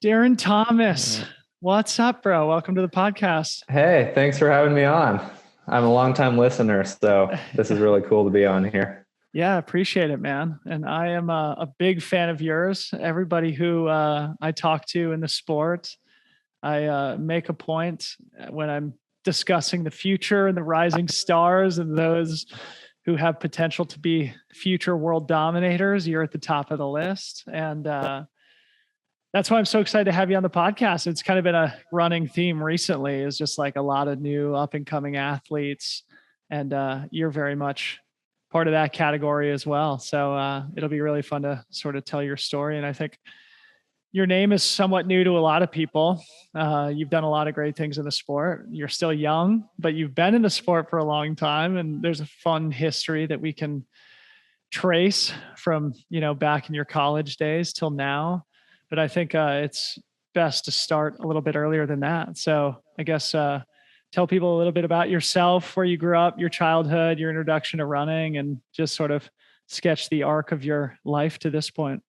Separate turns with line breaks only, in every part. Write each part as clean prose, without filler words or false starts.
Darren Thomas,
Uh,
what's up, bro? Welcome to the podcast.
Hey, thanks for having me on. I'm a longtime listener, so this is really cool to be on here.
Yeah, appreciate it, man. And I am a big fan of yours. Everybody who I talk to in the sport, I make a point when I'm discussing the future and the rising stars and those who have potential to be future world dominators. You're at the top of the list. And that's why I'm so excited to have you on the podcast. It's kind of been a running theme recently, is just like a lot of new up and coming athletes. And you're very much part of that category as well. So it'll be really fun to sort of tell your story. And I think your name is somewhat new to a lot of people. You've done a lot of great things in the sport. You're still young, but you've been in the sport for a long time. And there's a fun history that we can trace from, back in your college days till now. But I think it's best to start a little bit earlier than that. So I guess tell people a little bit about yourself, where you grew up, your childhood, your introduction to running, and just sort of sketch the arc of your life to this point.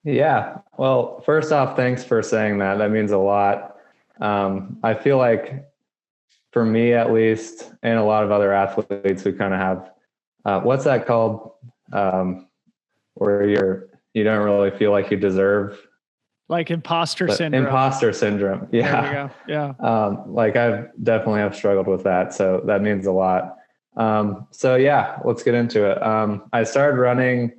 Yeah. Well, first off, thanks for saying that. That means a lot. I feel like for me, at least, and a lot of other athletes who kind of have, what's that called? Where you don't really feel like you deserve.
Like imposter syndrome.
Imposter syndrome. Yeah.
There you go. Yeah.
Like I definitely have struggled with that. So that means a lot. So yeah, let's get into it. I started running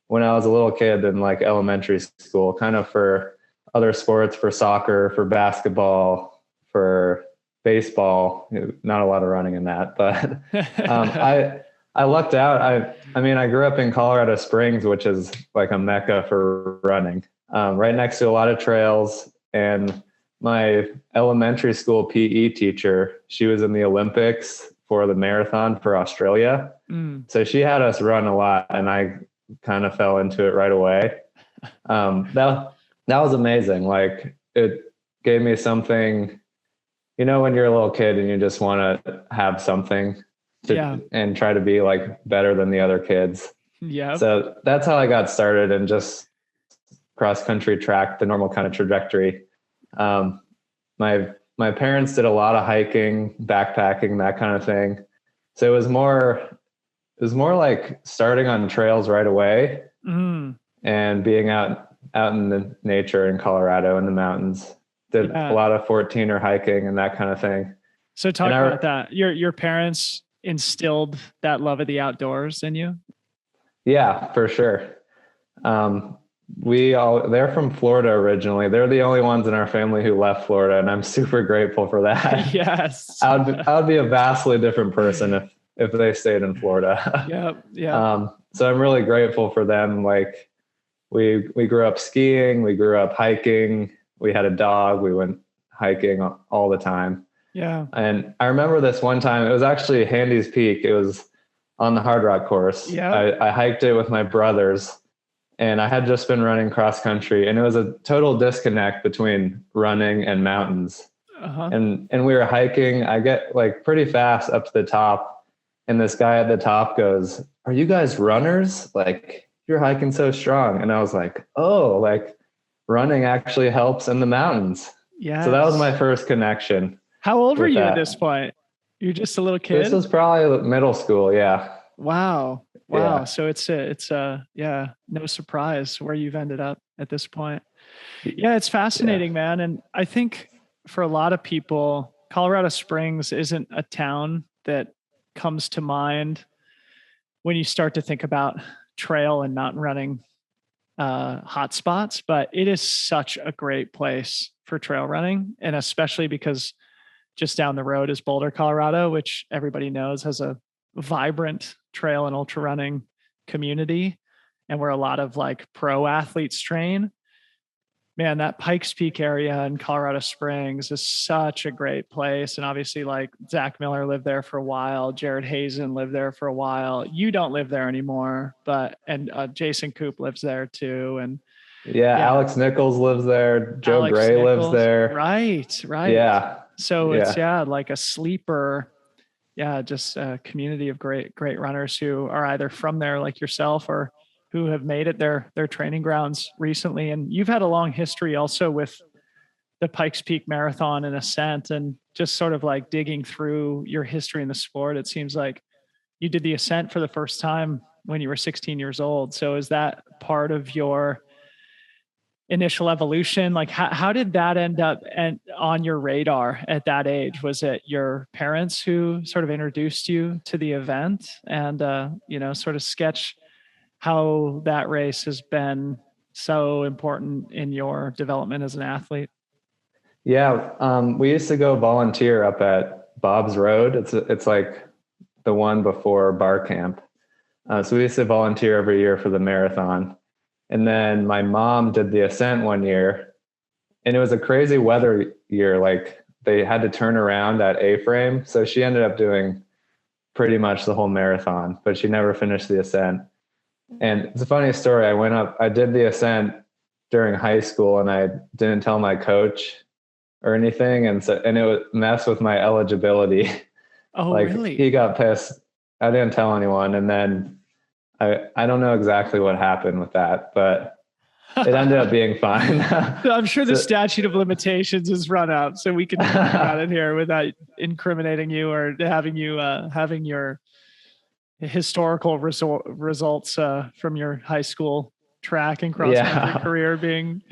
when I was a little kid in like elementary school, kind of for other sports, for soccer, for basketball, for baseball. Not a lot of running in that, but I lucked out. I mean, I grew up in Colorado Springs, which is like a mecca for running. Right next to a lot of trails. And my elementary school PE teacher, she was in the Olympics for the marathon for Australia. So she had us run a lot, and I kind of fell into it right away. That was amazing. Like it gave me something, when you're a little kid and you just want to have something and try to be like better than the other kids.
Yeah.
So that's how I got started, and just cross country track, the normal kind of trajectory. My parents did a lot of hiking, backpacking, that kind of thing. So it was more like starting on trails right away and being out in the nature in Colorado in the mountains. Did a lot of 14er hiking and that kind of thing.
So talk about that. Your parents instilled that love of the outdoors in you?
Yeah, for sure. They're from Florida originally. They're the only ones in our family who left Florida, and I'm super grateful for that.
Yes.
I would be a vastly different person if they stayed in Florida.
Yep. Yeah.
So I'm really grateful for them. Like we grew up skiing, we grew up hiking, we had a dog, we went hiking all the time.
Yeah.
And I remember this one time, it was actually Handy's Peak. It was on the Hard Rock course.
Yeah.
I hiked it with my brothers. And I had just been running cross country, and it was a total disconnect between running and mountains.
Uh-huh.
And we were hiking. I get like pretty fast up to the top, and this guy at the top goes, "Are you guys runners? Like you're hiking so strong." And I was like, "Oh, like running actually helps in the mountains." Yeah. So that was my first connection.
How old were you at this point? You're just a little kid?
This was probably middle school. Yeah.
Wow.
Yeah.
So it's no surprise where you've ended up at this point. Yeah, it's fascinating, man. And I think for a lot of people, Colorado Springs isn't a town that comes to mind when you start to think about trail and mountain running hotspots, but it is such a great place for trail running. And especially because just down the road is Boulder, Colorado, which everybody knows has a vibrant trail and ultra running community, and where a lot of like pro athletes train. Man, that Pikes Peak area in Colorado Springs is such a great place. And obviously like Zach Miller lived there for a while. Jared Hazen lived there for a while. You don't live there anymore, and Jason Coop lives there too. And
yeah, Alex Nichols lives there. Joe Gray lives there.
Right.
Yeah.
So it's like a sleeper. Yeah, just a community of great runners who are either from there like yourself or who have made it their training grounds recently. And you've had a long history also with the Pikes Peak Marathon and Ascent, and just sort of like digging through your history in the sport, it seems like you did the Ascent for the first time when you were 16 years old. So is that part of your initial evolution? Like how did that end up and on your radar at that age? Was it your parents who sort of introduced you to the event? And sort of sketch how that race has been so important in your development as an athlete.
Yeah. We used to go volunteer up at Bob's Road. It's like the one before bar camp. So we used to volunteer every year for the marathon. And then my mom did the Ascent one year, and it was a crazy weather year. Like they had to turn around at A-frame. So she ended up doing pretty much the whole marathon, but she never finished the Ascent. And it's a funny story. I did the Ascent during high school, and I didn't tell my coach or anything. And it would mess with my eligibility.
Oh, like, really?
He got pissed. I didn't tell anyone. And then I don't know exactly what happened with that, but it ended up being fine.
I'm sure the statute of limitations is run out, so we can talk about it here without incriminating you or having you having your historical results from your high school track and cross country career being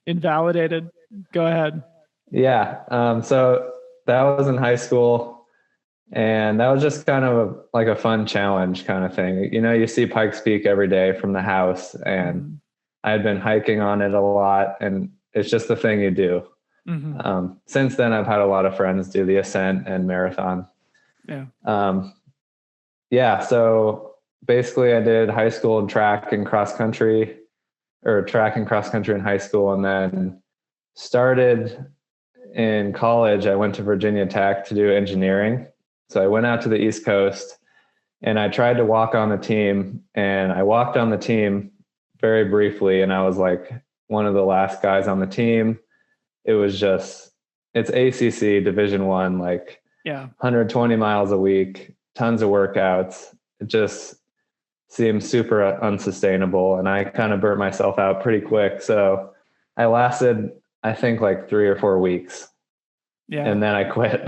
invalidated. Go ahead.
Yeah. So that was in high school. And that was just kind of like a fun challenge kind of thing. You know, you see Pikes Peak every day from the house, and I had been hiking on it a lot, and it's just the thing you do. Mm-hmm. Since then, I've had a lot of friends do the Ascent and marathon. Yeah. So basically I did high school and track and cross country in high school. And then started in college. I went to Virginia Tech to do engineering. So I went out to the East Coast, and I tried to walk on the team, and I walked on the team very briefly. And I was like one of the last guys on the team. It was it's ACC Division I, like 120 miles a week, tons of workouts. It just seemed super unsustainable. And I kind of burnt myself out pretty quick. So I lasted, I think, like 3 or 4 weeks. Yeah. And then I quit.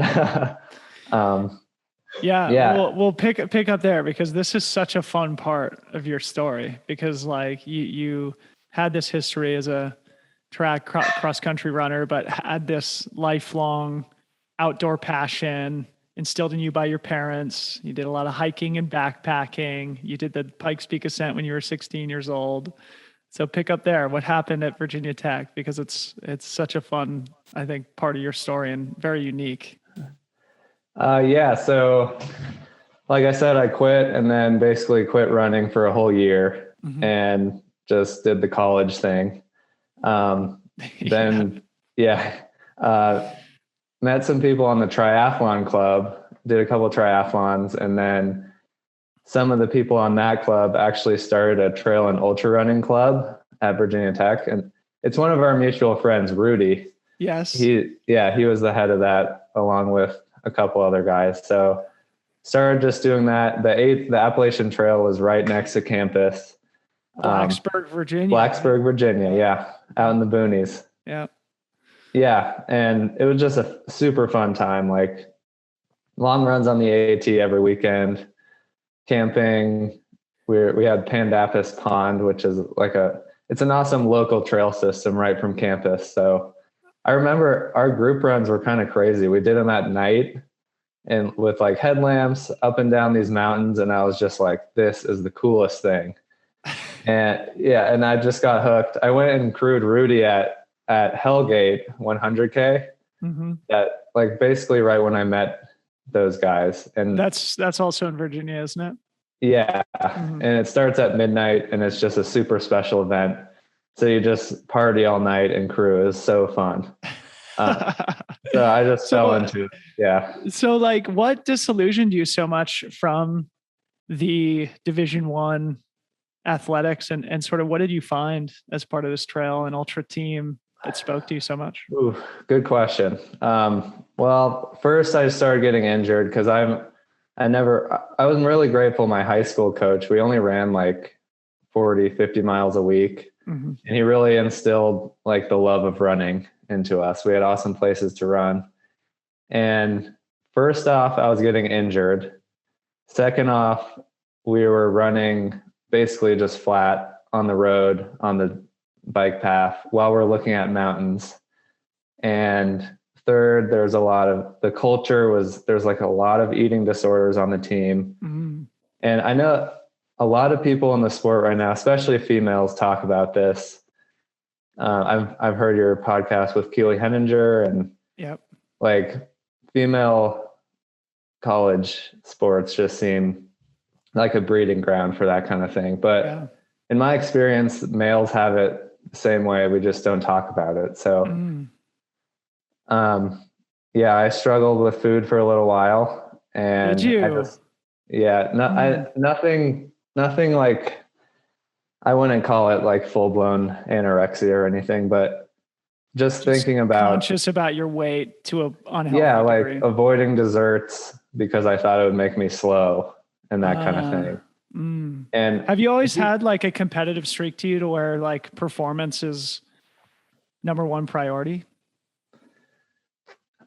We'll pick up there, because this is such a fun part of your story, because like you had this history as a track cross country runner, but had this lifelong outdoor passion instilled in you by your parents. You did a lot of hiking and backpacking. You did the Pikes Peak Ascent when you were 16 years old. So pick up there. What happened at Virginia Tech? Because it's such a fun, I think, part of your story and very unique.
So like I said, I quit, and then basically quit running for a whole year and just did the college thing. Met some people on the triathlon club, did a couple of triathlons, and then some of the people on that club actually started a trail and ultra running club at Virginia Tech. And it's one of our mutual friends, Rudy.
Yes.
He was the head of that along with a couple other guys. So started just doing that. The Appalachian Trail was right next to campus.
Blacksburg, Virginia.
Yeah. Out in the boonies.
Yeah.
Yeah. And it was just a super fun time. Like long runs on the AAT every weekend, camping. We had Pandapis Pond, which is it's an awesome local trail system right from campus. So I remember our group runs were kind of crazy. We did them at night and with like headlamps up and down these mountains. And I was just like, this is the coolest thing. And I just got hooked. I went and crewed Rudy at Hellgate 100K. That like basically right when I met those guys. And
that's also in Virginia, isn't it?
Yeah. And it starts at midnight, and it's just a super special event. So you just party all night and crew. It was so fun. So I just fell into it. Yeah.
So like what disillusioned you so much from the Division I athletics, and sort of what did you find as part of this trail and ultra team that spoke to you so much?
Ooh, good question. Well, first I started getting injured because I was really grateful. My high school coach, we only ran like 40, 50 miles a week. And he really instilled like the love of running into us. We had awesome places to run. And first off, I was getting injured. Second off, we were running basically just flat on the road, on the bike path while we're looking at mountains. And third, there's a lot of there's like a lot of eating disorders on the team. Mm-hmm. And I know a lot of people in the sport right now, especially females, talk about this. I've heard your podcast with Keely Henninger, and like female college sports just seem like a breeding ground for that kind of thing. But in my experience, males have it the same way. We just don't talk about it. So, I struggled with food for a little while, and
did you?
Nothing like, I wouldn't call it like full blown anorexia or anything, but just thinking about
conscious about your weight to a unhealthy degree.
Like avoiding desserts because I thought it would make me slow and that kind of thing. And
have you always had like a competitive streak to you to where like performance is number one priority?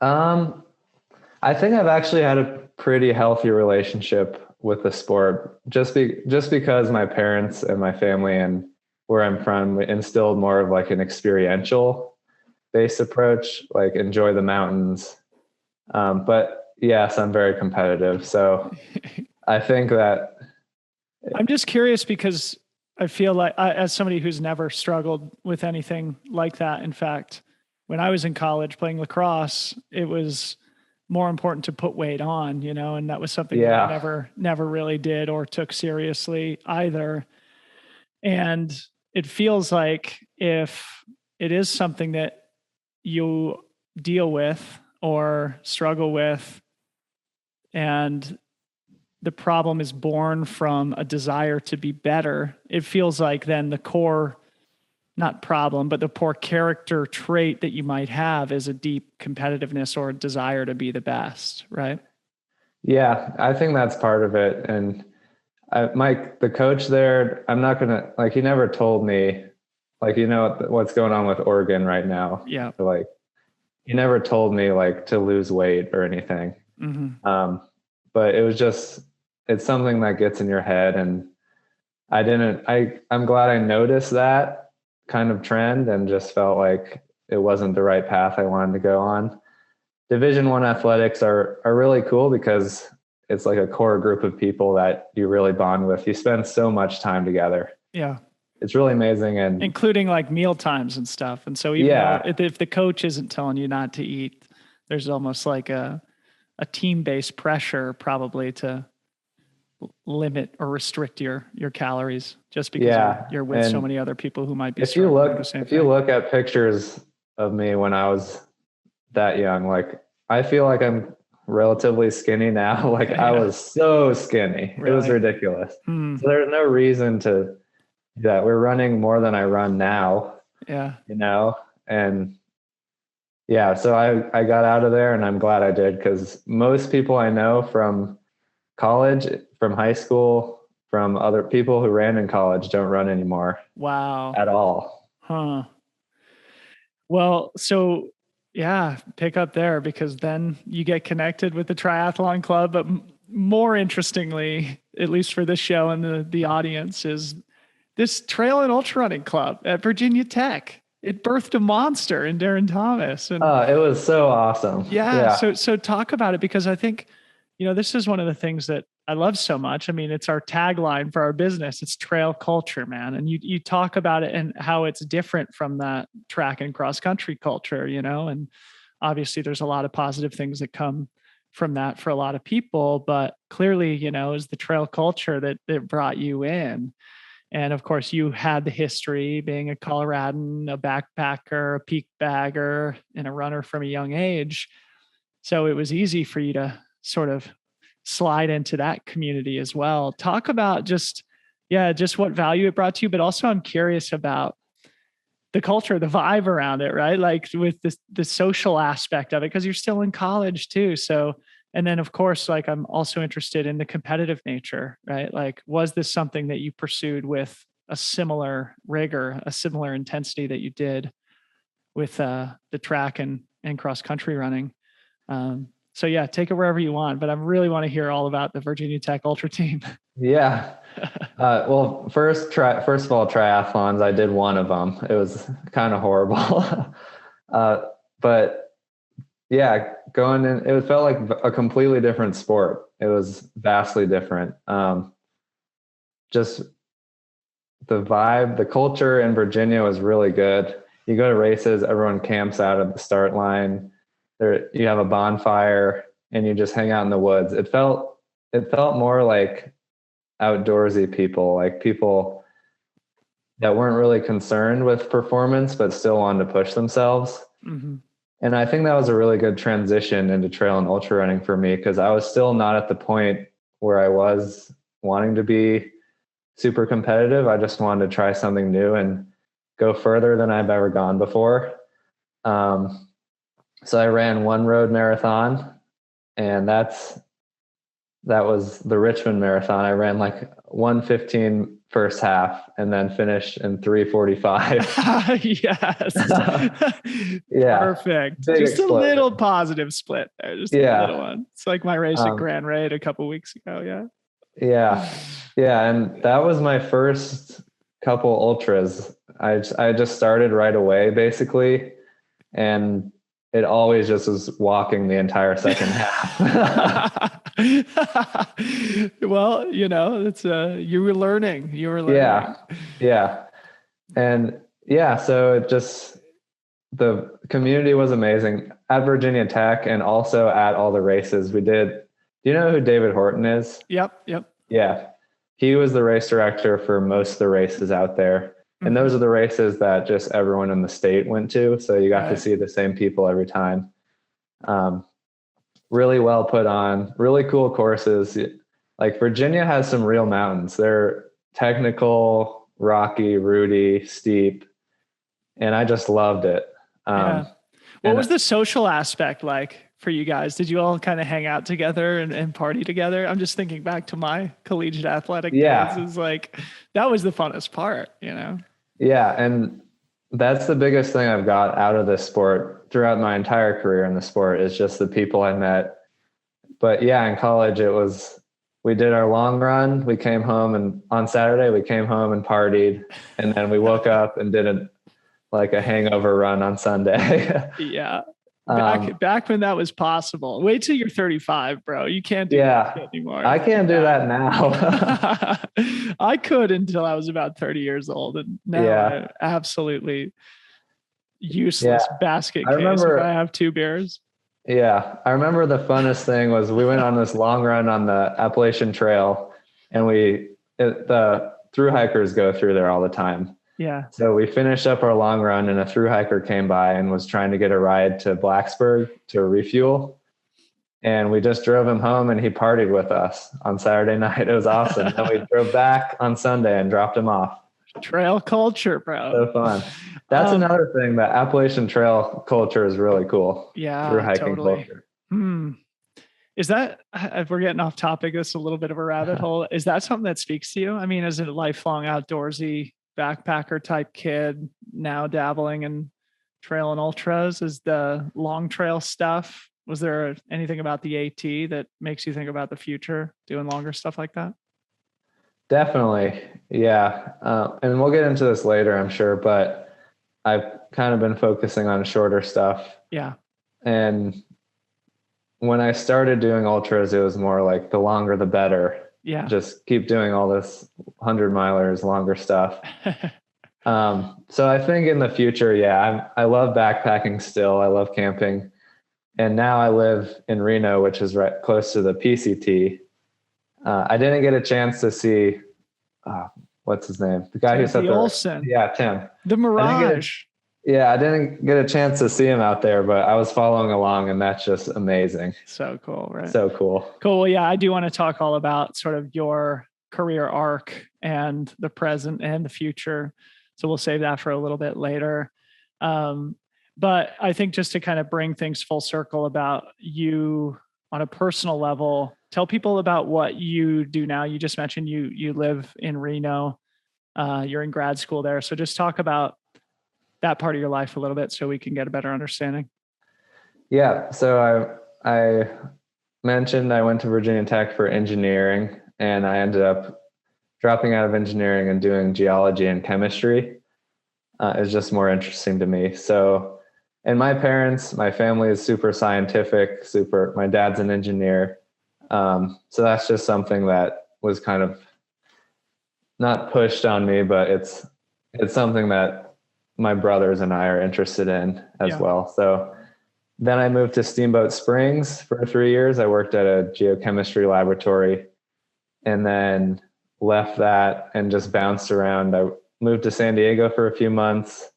I think I've actually had a pretty healthy relationship with the sport, just because my parents and my family and where I'm from instilled more of like an experiential based approach, like enjoy the mountains. But yes, I'm very competitive. So I think that
I'm just curious because I feel like as somebody who's never struggled with anything like that, in fact, when I was in college playing lacrosse, it was more important to put weight on, and that was something that I never really did or took seriously either. And it feels like if it is something that you deal with or struggle with, and the problem is born from a desire to be better, it feels like then the core, not problem, but the poor character trait that you might have is a deep competitiveness or a desire to be the best, right?
Yeah, I think that's part of it. And Mike, the coach there, I'm not going to, like, he never told me, like, what's going on with Oregon right now.
Yeah.
So, like, he never told me like to lose weight or anything. Mm-hmm. But it was just, it's something that gets in your head. And I'm glad I noticed that kind of trend and just felt like it wasn't the right path I wanted to go on. Division I athletics are really cool because it's like a core group of people that you really bond with. You spend so much time together.
Yeah.
It's really amazing. And
including like meal times and stuff. And so even though if the coach isn't telling you not to eat, there's almost like a team-based pressure probably to limit or restrict your calories just because you're with so many other people who might be struggling with the same thing.
If you look at pictures of me when I was that young, like I feel like I'm relatively skinny now. Like I was so skinny. Really? It was ridiculous. So there's no reason to that. We're running more than I run now.
Yeah.
And so I got out of there and I'm glad I did, because most people I know from college, from high school, from other people who ran in college don't run anymore.
Wow.
At all.
Huh. Well, so pick up there, because then you get connected with the triathlon club. But more interestingly, at least for this show and the audience, is this trail and ultra running club at Virginia Tech. It birthed a monster in Darren Thomas. And
it was so awesome.
Yeah. So talk about it, because I think, this is one of the things that I love so much. I mean, it's our tagline for our business. It's trail culture, man. And you talk about it and how it's different from that track and cross country culture, and obviously there's a lot of positive things that come from that for a lot of people, but clearly, is the trail culture that brought you in. And of course you had the history being a Coloradan, a backpacker, a peak bagger, and a runner from a young age. So it was easy for you to sort of slide into that community as well. Talk about just what value it brought to you, but also I'm curious about the culture, the vibe around it, right? Like with the social aspect of it, because you're still in college too. So, and then of course, like I'm also interested in the competitive nature, right? Like, was this something that you pursued with a similar rigor, a similar intensity that you did with the track and cross country running. So yeah, take it wherever you want, but I really want to hear all about the Virginia Tech Ultra team.
Yeah. Well, first of all, triathlons, I did one of them. It was kind of horrible. But yeah, going in, it felt like a completely different sport. It was vastly different. Just the vibe, the culture in Virginia was really good. You go to races, everyone camps out at the start line. There, you have a bonfire and you just hang out in the woods. It felt more like outdoorsy people, like people that weren't really concerned with performance, but still wanted to push themselves.
Mm-hmm.
And I think that was a really good transition into trail and ultra running for me, because I was still not at the point where I was wanting to be super competitive. I just wanted to try something new and go further than I've ever gone before. So I ran one road marathon, and that was the Richmond Marathon. I ran like 1:15 first half and then finished in 3:45.
Yes.
Yeah.
Perfect.
Big
Just
explosion.
a little positive split there. Just a little one. It's like my race at Grand Raid a couple weeks ago. Yeah.
Yeah. Yeah. And that was my first couple ultras. I just started right away, basically. And it always just was walking the entire second half.
Well, it's you were learning.
Yeah. Yeah. And yeah, so the community was amazing at Virginia Tech and also at all the races we did. Do you know who David Horton is?
Yep.
Yeah. He was the race director for most of the races out there. And those are the races that just everyone in the state went to. So you got to see the same people every time. Really well put on, really cool courses. Like Virginia has some real mountains. They're technical, rocky, rooty, steep. And I just loved it.
What was the social aspect like for you guys? Did you all kind of hang out together and party together? I'm just thinking back to my collegiate athletic days. It's like, that was the funnest part,
Yeah. And that's the biggest thing I've got out of this sport throughout my entire career in the sport, is just the people I met. But yeah, in college, we did our long run. We came home, and on Saturday we came home and partied. And then we woke up and did a hangover run on Sunday.
Yeah. Back when that was possible. Wait till you're 35, bro. You can't do that anymore.
I can't do that now.
I could until I was about 30 years old. And now I absolutely useless basket case if I have 2 beers.
Yeah. I remember the funnest thing was we went on this long run on the Appalachian Trail, and the thru hikers go through there all the time.
Yeah.
So we finished up our long run, and a thru hiker came by and was trying to get a ride to Blacksburg to refuel. And we just drove him home, and he partied with us on Saturday night. It was awesome. And we drove back on Sunday and dropped him off.
Trail culture, bro.
So fun. That's another thing. The Appalachian Trail culture is really cool.
Yeah,
through hiking culture.
Is that, if we're getting off topic, this is a little bit of a rabbit hole. Is that something that speaks to you? I mean, as a lifelong outdoorsy backpacker type kid, now dabbling in trail and ultras, is the long trail stuff, was there anything about the AT that makes you think about the future doing longer stuff like that?
Definitely. Yeah. And we'll get into this later, I'm sure, but I've kind of been focusing on shorter stuff.
Yeah.
And when I started doing ultras, it was more like the longer, the better.
Yeah.
Just keep doing all this 100-milers, longer stuff. So I think in the future, I love backpacking still. I love camping. And now I live in Reno, which is right close to the PCT. I didn't get a chance to see, what's his name? The guy who's up there.
Olsen.
Yeah, Tim.
The Mirage.
I didn't get a chance to see him out there, but I was following along, and that's just amazing.
So cool, right?
So cool.
Cool. Well, yeah, I do want to talk all about sort of your career arc and the present and the future. So we'll save that for a little bit later. But I think just to kind of bring things full circle about you on a personal level, tell people about what you do now. You just mentioned you live in Reno. You're in grad school there. So just talk about that part of your life a little bit so we can get a better understanding.
Yeah. So I mentioned I went to Virginia Tech for engineering, and I ended up dropping out of engineering and doing geology and chemistry. It's just more interesting to me. So, and my family is super scientific, my dad's an engineer. So that's just something that was kind of not pushed on me, but it's something that my brothers and I are interested in as well. So then I moved to Steamboat Springs for 3 years. I worked at a geochemistry laboratory, and then left that and just bounced around. I moved to San Diego for a few months,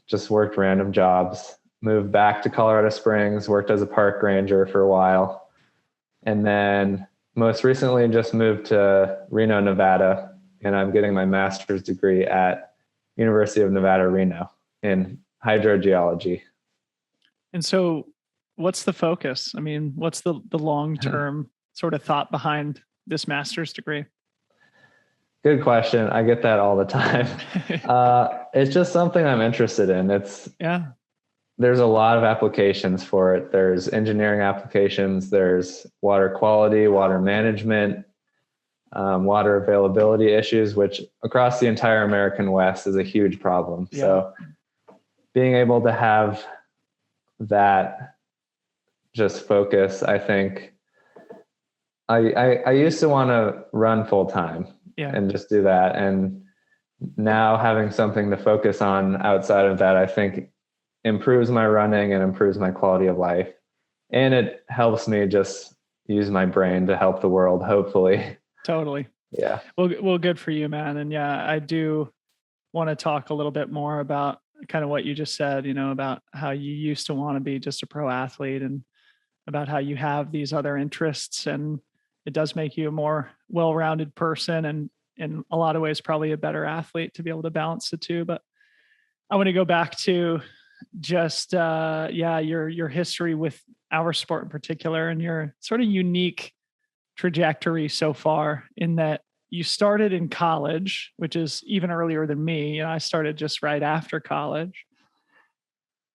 just worked random jobs, moved back to Colorado Springs, worked as a park ranger for a while. And then most recently just moved to Reno, Nevada, and I'm getting my master's degree at University of Nevada, Reno in hydrogeology.
And so what's the focus? I mean, what's the long-term sort of thought behind this master's degree?
Good question. I get that all the time. It's just something I'm interested in. There's a lot of applications for it. There's engineering applications, there's water quality, water management, water availability issues, which across the entire American West is a huge problem. Yeah. So being able to have that just focus, I think I used to want to run full time and just do that. And now having something to focus on outside of that, I think improves my running and improves my quality of life. And it helps me just use my brain to help the world, hopefully.
Totally.
Yeah.
Well, good for you, man. And I do want to talk a little bit more about kind of what you just said, about how you used to want to be just a pro athlete and about how you have these other interests, and it does make you a more well-rounded person and in a lot of ways, probably a better athlete to be able to balance the two. But I want to go back to just, your history with our sport in particular and your sort of unique trajectory so far, in that you started in college, which is even earlier than me. I started just right after college.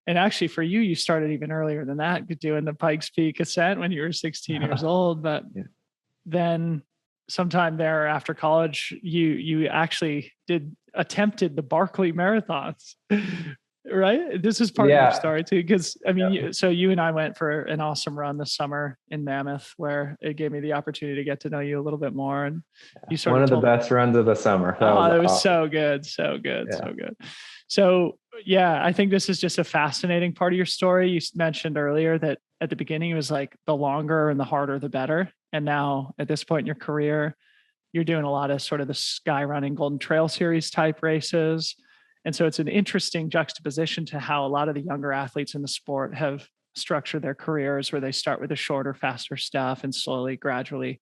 And actually for you, you started even earlier than that, doing the Pikes Peak ascent when you were 16 years old. But then sometime there after college, you actually attempted the Barkley marathons, right? This is part of your story too, because so you and I went for an awesome run this summer in Mammoth, where it gave me the opportunity to get to know you a little bit more. And you sort
of the best runs of the summer.
It was awesome. So good. So good. So I think this is just a fascinating part of your story. You mentioned earlier that at the beginning it was like the longer and the harder, the better. And now at this point in your career, you're doing a lot of sort of the Sky Running Golden Trail Series type races. And so it's an interesting juxtaposition to how a lot of the younger athletes in the sport have structured their careers, where they start with the shorter, faster stuff and slowly, gradually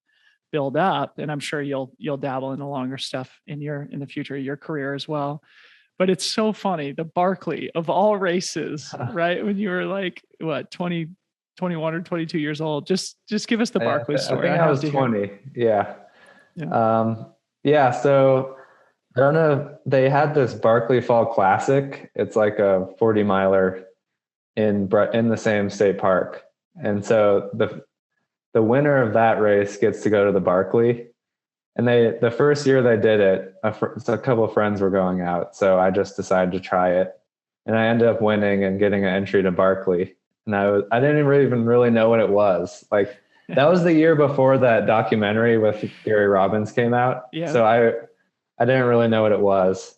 build up. And I'm sure you'll dabble in the longer stuff in the future of your career as well. But it's so funny, the Barkley of all races, right? When you were like, 21 or 22 years old. Just give us the Barkley story.
I think I was 20. Yeah. So I don't know. They had this Barkley Fall Classic. It's like a 40 miler in the same state park. And so the winner of that race gets to go to the Barkley. And the first year they did it, a couple of friends were going out. So I just decided to try it. And I ended up winning and getting an entry to Barkley. And I didn't even really know what it was. Like, that was the year before that documentary with Gary Robbins came out. Yeah. So I didn't really know what it was.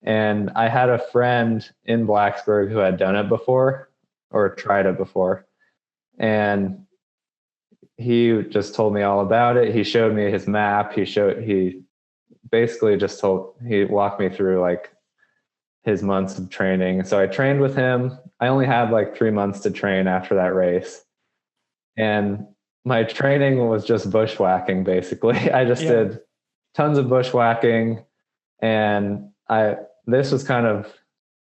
And I had a friend in Blacksburg who had done it before or tried it before. And he just told me all about it. He showed me his map. He walked me through like his months of training. So I trained with him. I only had like 3 months to train after that race. And my training was just bushwhacking, basically. I just did tons of bushwhacking, and this was kind of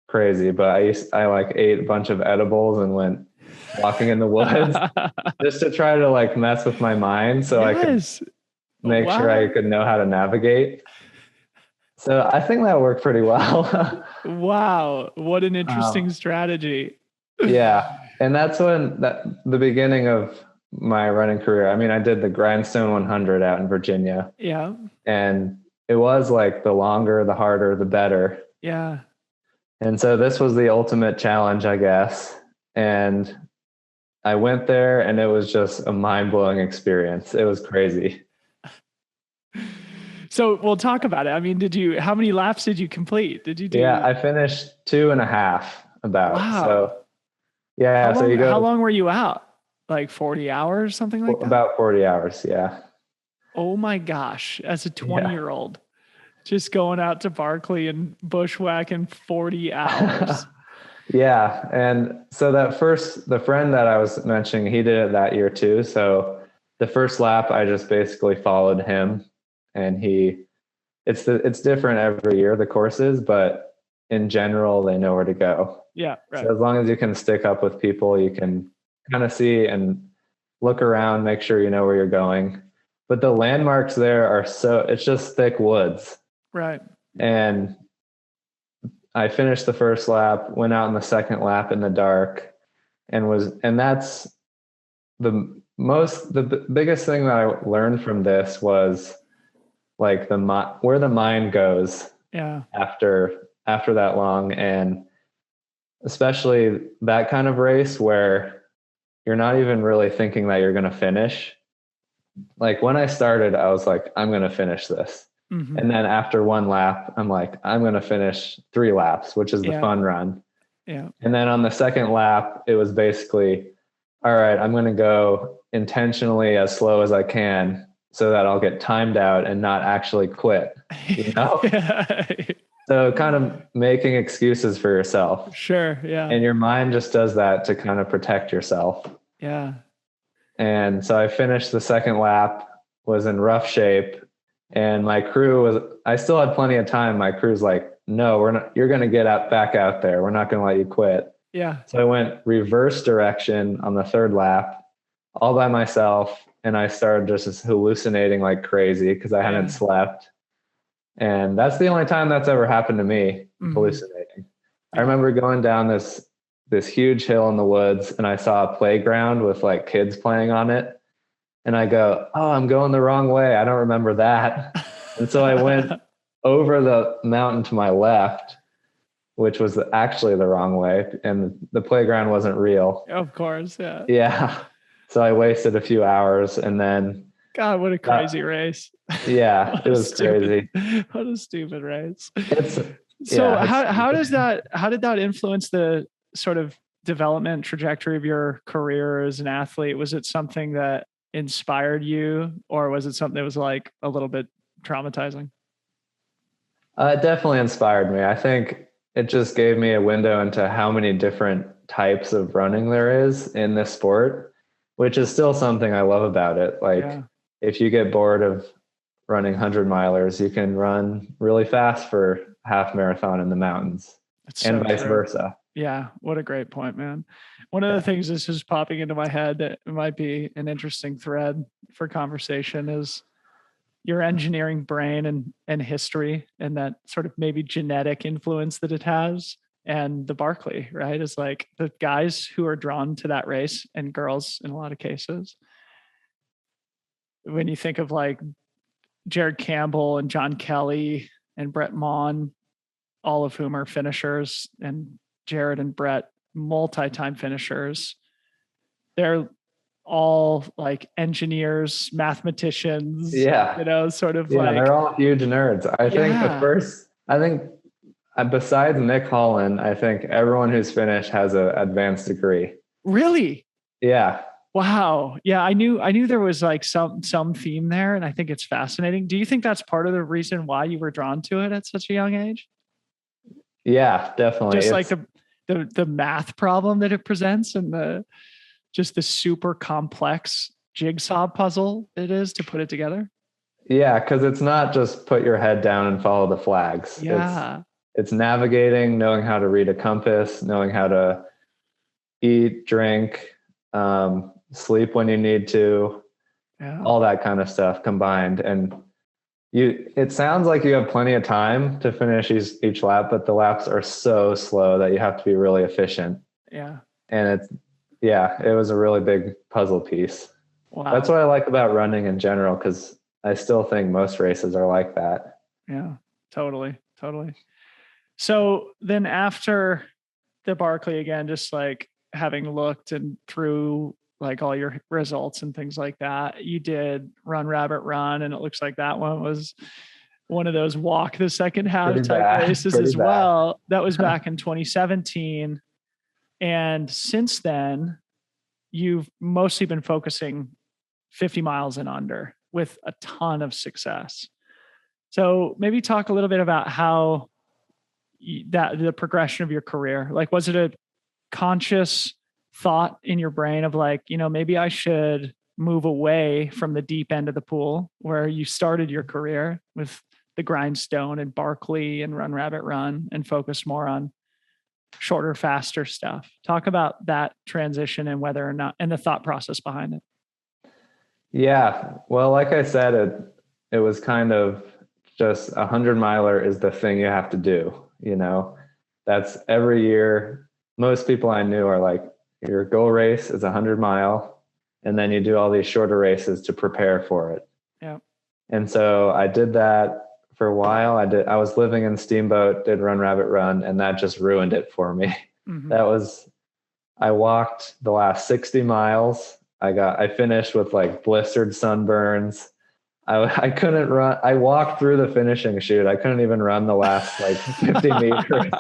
crazy, but I like ate a bunch of edibles and went walking in the woods just to try to like mess with my mind so I could make sure I could know how to navigate. So I think that worked pretty well.
Wow. What an interesting
Um,
strategy.
yeah. And that's the beginning of my running career. I mean, I did the Grindstone 100 out in Virginia,
Yeah.
and it was like the longer, the harder, the better.
Yeah.
And so this was the ultimate challenge, I guess. And I went there and it was just a mind blowing experience. It was crazy.
So we'll talk about it. I mean, how many laps did you complete? Did you
Yeah,
do?
I finished 2.5 about.
Wow.
So yeah, so you
How
go
long were you out? Like 40 hours, something like that?
about 40 hours. Yeah.
Oh my gosh. As a 20-year-old,
Yeah.
year old, just going out to Barkley and bushwhacking 40 hours.
Yeah. And so the friend that I was mentioning, he did it that year too. So the first lap, I just basically followed him, and it's different every year, the courses, but in general, they know where to go.
Yeah, right.
So as long as you can stick up with people, you can kind of see and look around, make sure you know where you're going. But the landmarks there it's just thick woods.
Right.
And I finished the first lap, went out in the second lap in the dark, and that's the biggest thing that I learned from this was like where the mind goes
Yeah.
after that long, and especially that kind of race where you're not even really thinking that you're going to finish. Like when I started, I was like, I'm going to finish this.
Mm-hmm.
And then after one lap, I'm like, I'm going to finish 3 laps, which is the
Yeah.
fun run.
Yeah.
And then on the second lap, it was basically, all right, I'm going to go intentionally as slow as I can so that I'll get timed out and not actually quit, you know?
Yeah.
So kind of making excuses for yourself.
Sure. Yeah.
And your mind just does that to kind of protect yourself.
Yeah.
And so I finished the second lap, was in rough shape, and I still had plenty of time. My crew's like, no, you're going to get back out there. We're not going to let you quit.
Yeah.
So I went reverse direction on the third lap all by myself. And I started just hallucinating like crazy because I hadn't slept. And that's the only time that's ever happened to me, hallucinating. I remember going down this huge hill in the woods, and I saw a playground with like kids playing on it. And I go, oh, I'm going the wrong way. I don't remember that. And so I went over the mountain to my left, which was actually the wrong way. And the playground wasn't real.
Of course. Yeah.
Yeah. So I wasted a few hours, and then
God, what a crazy race.
Yeah, it was crazy.
What a stupid race.
So
how did that influence the sort of development trajectory of your career as an athlete? Was it something that inspired you, or was it something that was like a little bit traumatizing?
It definitely inspired me. I think it just gave me a window into how many different types of running there is in this sport, which is still something I love about it. Like if you get bored of running 100-milers, you can run really fast for half marathon in the mountains, and vice versa.
Yeah. What a great point, man. One of the things that's just popping into my head that might be an interesting thread for conversation is your engineering brain and history, and that sort of maybe genetic influence that it has. And the Barkley, right, is like the guys who are drawn to that race, and girls in a lot of cases. When you think of like Jared Campbell and John Kelly and Brett Maughan, all of whom are finishers, and Jared and Brett, multi-time finishers. They're all like engineers, mathematicians, sort of like.
They're all huge nerds. I think besides Nick Holland, I think everyone who's finished has an advanced degree.
Really?
Yeah.
Wow. Yeah, I knew there was like some theme there, and I think it's fascinating. Do you think that's part of the reason why you were drawn to it at such a young age?
Yeah, definitely.
Just like the math problem that it presents, and the super complex jigsaw puzzle it is to put it together.
Yeah, because it's not just put your head down and follow the flags.
Yeah.
It's navigating, knowing how to read a compass, knowing how to eat, drink, sleep when you need to, all that kind of stuff combined. And It sounds like you have plenty of time to finish each lap, but the laps are so slow that you have to be really efficient.
Yeah.
And it was a really big puzzle piece.
Wow.
That's what I like about running in general, because I still think most races are like that.
Yeah, totally. Totally. So then after the Barkley, again, just like having looked and through like all your results and things like that, you did Run Rabbit Run, and it looks like that one was one of those walk the second half
Pretty
type
bad.
races
Pretty
as
bad.
well. That was back in 2017. And since then, you've mostly been focusing 50 miles and under with a ton of success. So maybe talk a little bit about how that the progression of your career, like, was it a conscious thought in your brain of like, maybe I should move away from the deep end of the pool where you started your career with the Grindstone and Barkley and Run Rabbit Run, and focus more on shorter, faster stuff? Talk about that transition and whether or not, and the thought process behind it.
Yeah. Well, like I said, it was kind of just 100-miler is the thing you have to do. That's every year. Most people I knew are like, your goal race is 100-mile, and then you do all these shorter races to prepare for it.
Yeah.
And so I did that for a while. I was living in Steamboat, did Run Rabbit Run, and that just ruined it for me. Mm-hmm. I walked the last 60 miles. I finished with like blistered sunburns. I couldn't run. I walked through the finishing chute. I couldn't even run the last like 50 meters.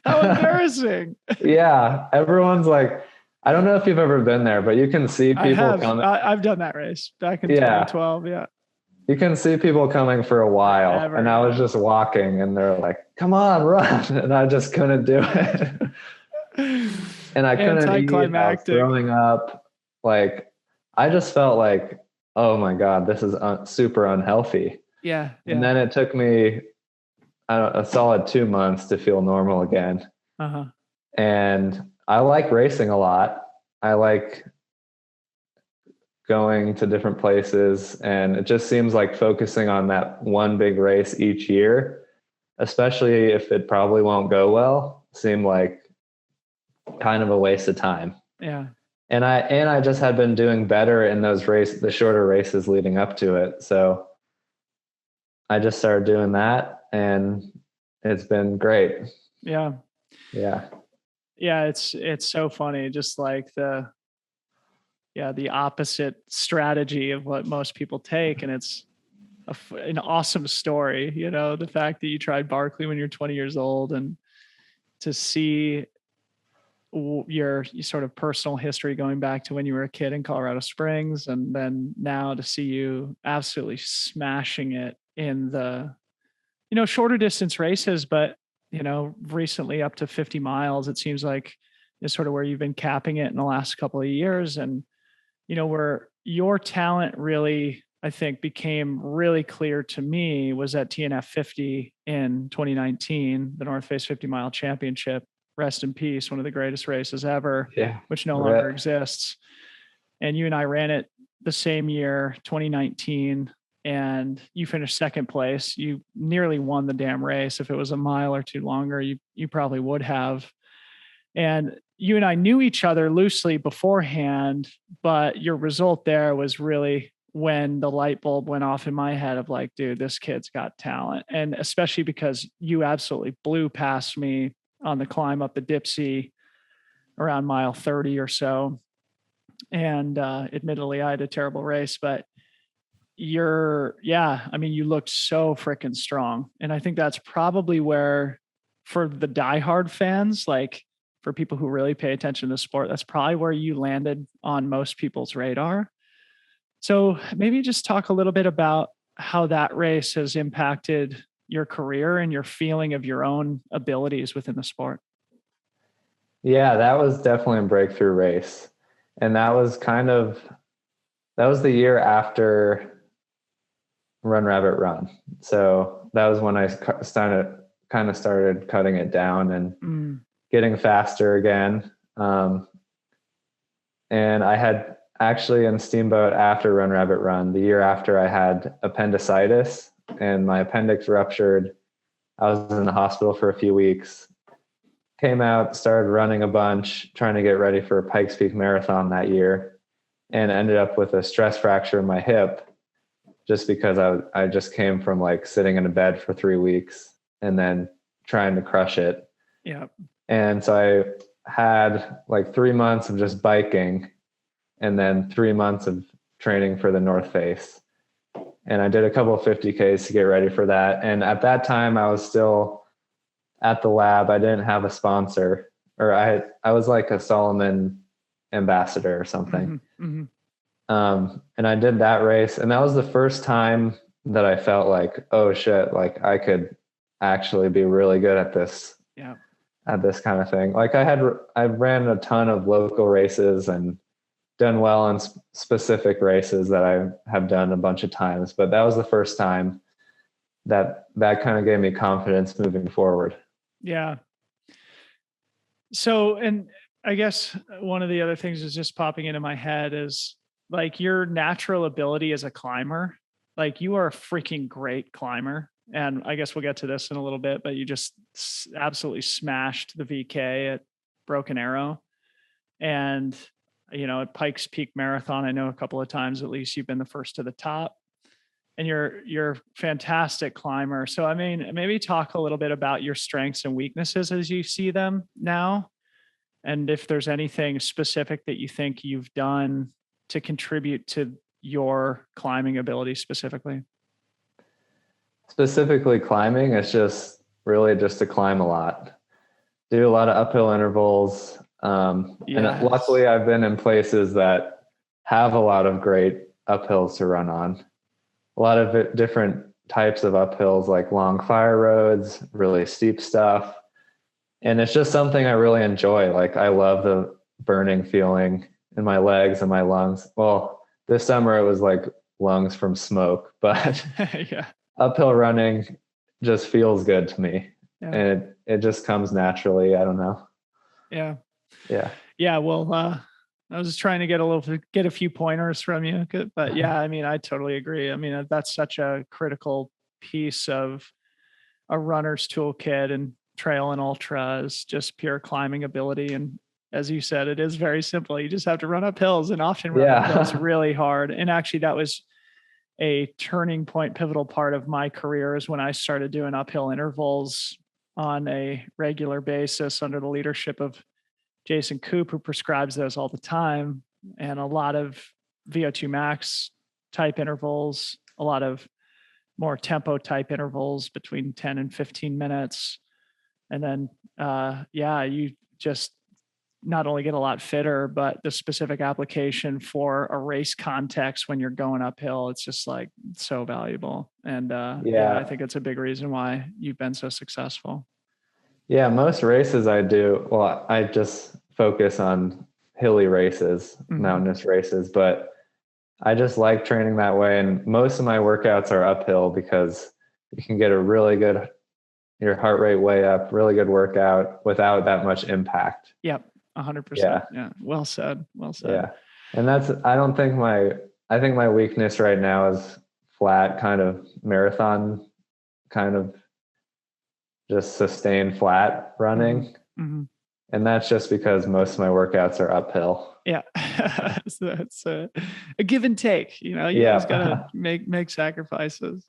How embarrassing.
Yeah. Everyone's like, I don't know if you've ever been there, but you can see people coming.
I've done that race back in 2012. Yeah.
You can see people coming for a while. And I was just walking, and they're like, come on, run. And I just couldn't do it. And I couldn't eat. I was throwing up. Like, I just felt like, oh my God, this is super unhealthy.
Yeah.
And then it took me a solid 2 months to feel normal again.
Uh-huh.
And I like racing a lot. I like going to different places, and it just seems like focusing on that one big race each year, especially if it probably won't go well, seemed like kind of a waste of time.
Yeah.
And I just had been doing better in the shorter races leading up to it. So I just started doing that, and it's been great.
Yeah.
Yeah.
Yeah. It's so funny. Just like the opposite strategy of what most people take. And it's an awesome story. The fact that you tried Barkley when you're 20 years old, and to see your sort of personal history going back to when you were a kid in Colorado Springs, and then now to see you absolutely smashing it in the, shorter distance races, but, recently up to 50 miles, it seems like is sort of where you've been capping it in the last couple of years. And, where your talent really, I think, became really clear to me was at TNF 50 in 2019, the North Face 50 Mile Championship. Rest in peace, one of the greatest races ever, which no longer exists. And you and I ran it the same year, 2019, and you finished second place. You nearly won the damn race. If it was a mile or two longer, you probably would have. And you and I knew each other loosely beforehand, but your result there was really when the light bulb went off in my head of like, dude, this kid's got talent. And especially because you absolutely blew past me on the climb up the Dipsy around mile 30 or so. And admittedly, I had a terrible race, but you looked so freaking strong. And I think that's probably where, for the diehard fans, like for people who really pay attention to sport, that's probably where you landed on most people's radar. So maybe just talk a little bit about how that race has impacted your career and your feeling of your own abilities within the sport.
Yeah, that was definitely a breakthrough race. And that was the year after Run Rabbit Run. So that was when I started cutting it down and getting faster again. And I had actually in Steamboat after Run Rabbit Run, the year after, I had appendicitis and my appendix ruptured. I was in the hospital for a few weeks, came out, started running a bunch, trying to get ready for a Pikes Peak Marathon that year, and ended up with a stress fracture in my hip just because I just came from like sitting in a bed for 3 weeks and then trying to crush it.
Yeah.
And so I had like 3 months of just biking and then 3 months of training for the North Face. And I did a couple of 50Ks to get ready for that. And at that time I was still at the lab. I didn't have a sponsor, or I was like a Solomon ambassador or something.
Mm-hmm.
And I did that race, and that was the first time that I felt like, oh shit, like I could actually be really good at this.
Yeah.
At this kind of thing. Like I ran a ton of local races and done well in specific races that I have done a bunch of times, but that was the first time that kind of gave me confidence moving forward.
Yeah. So, and I guess one of the other things is just popping into my head is like your natural ability as a climber. Like you are a freaking great climber. And I guess we'll get to this in a little bit, but you just absolutely smashed the VK at Broken Arrow. And, at Pikes Peak Marathon, I know a couple of times at least you've been the first to the top. And you're a fantastic climber. So, I mean, maybe talk a little bit about your strengths and weaknesses as you see them now. And if there's anything specific that you think you've done to contribute to your climbing ability specifically.
Specifically climbing, it's just really just to climb a lot, do a lot of uphill intervals. And luckily I've been in places that have a lot of great uphills to run on. A lot of different types of uphills, like long fire roads, really steep stuff. And it's just something I really enjoy. Like I love the burning feeling in my legs and my lungs. Well, this summer it was like lungs from smoke, but
yeah.
Uphill running just feels good to me.
Yeah.
And it just comes naturally. I don't know.
Yeah.
Yeah.
Yeah. Well, I was just trying to get a few pointers from you, but yeah, I mean, I totally agree. I mean, that's such a critical piece of a runner's toolkit, and trail and ultra is just pure climbing ability. And as you said, it is very simple. You just have to run up hills, and often run up hills really hard. And actually that was a turning point, pivotal part of my career is when I started doing uphill intervals on a regular basis under the leadership of Jason Koop, who prescribes those all the time, and a lot of VO2 max type intervals, a lot of more tempo type intervals between 10 and 15 minutes. And then, you just not only get a lot fitter, but the specific application for a race context when you're going uphill, it's just like so valuable. And I think it's a big reason why you've been so successful.
Yeah, most races I do, well, I just focus on hilly races, mountainous races, but I just like training that way. And most of my workouts are uphill because you can get your heart rate way up, really good workout without that much impact.
Yep. 100%. Yeah. Well said.
Yeah. And I think my weakness right now is flat kind of marathon, kind of just sustained flat running. Mm-hmm. And that's just because most of my workouts are uphill.
Yeah. So it's a give and take, you just gotta make sacrifices.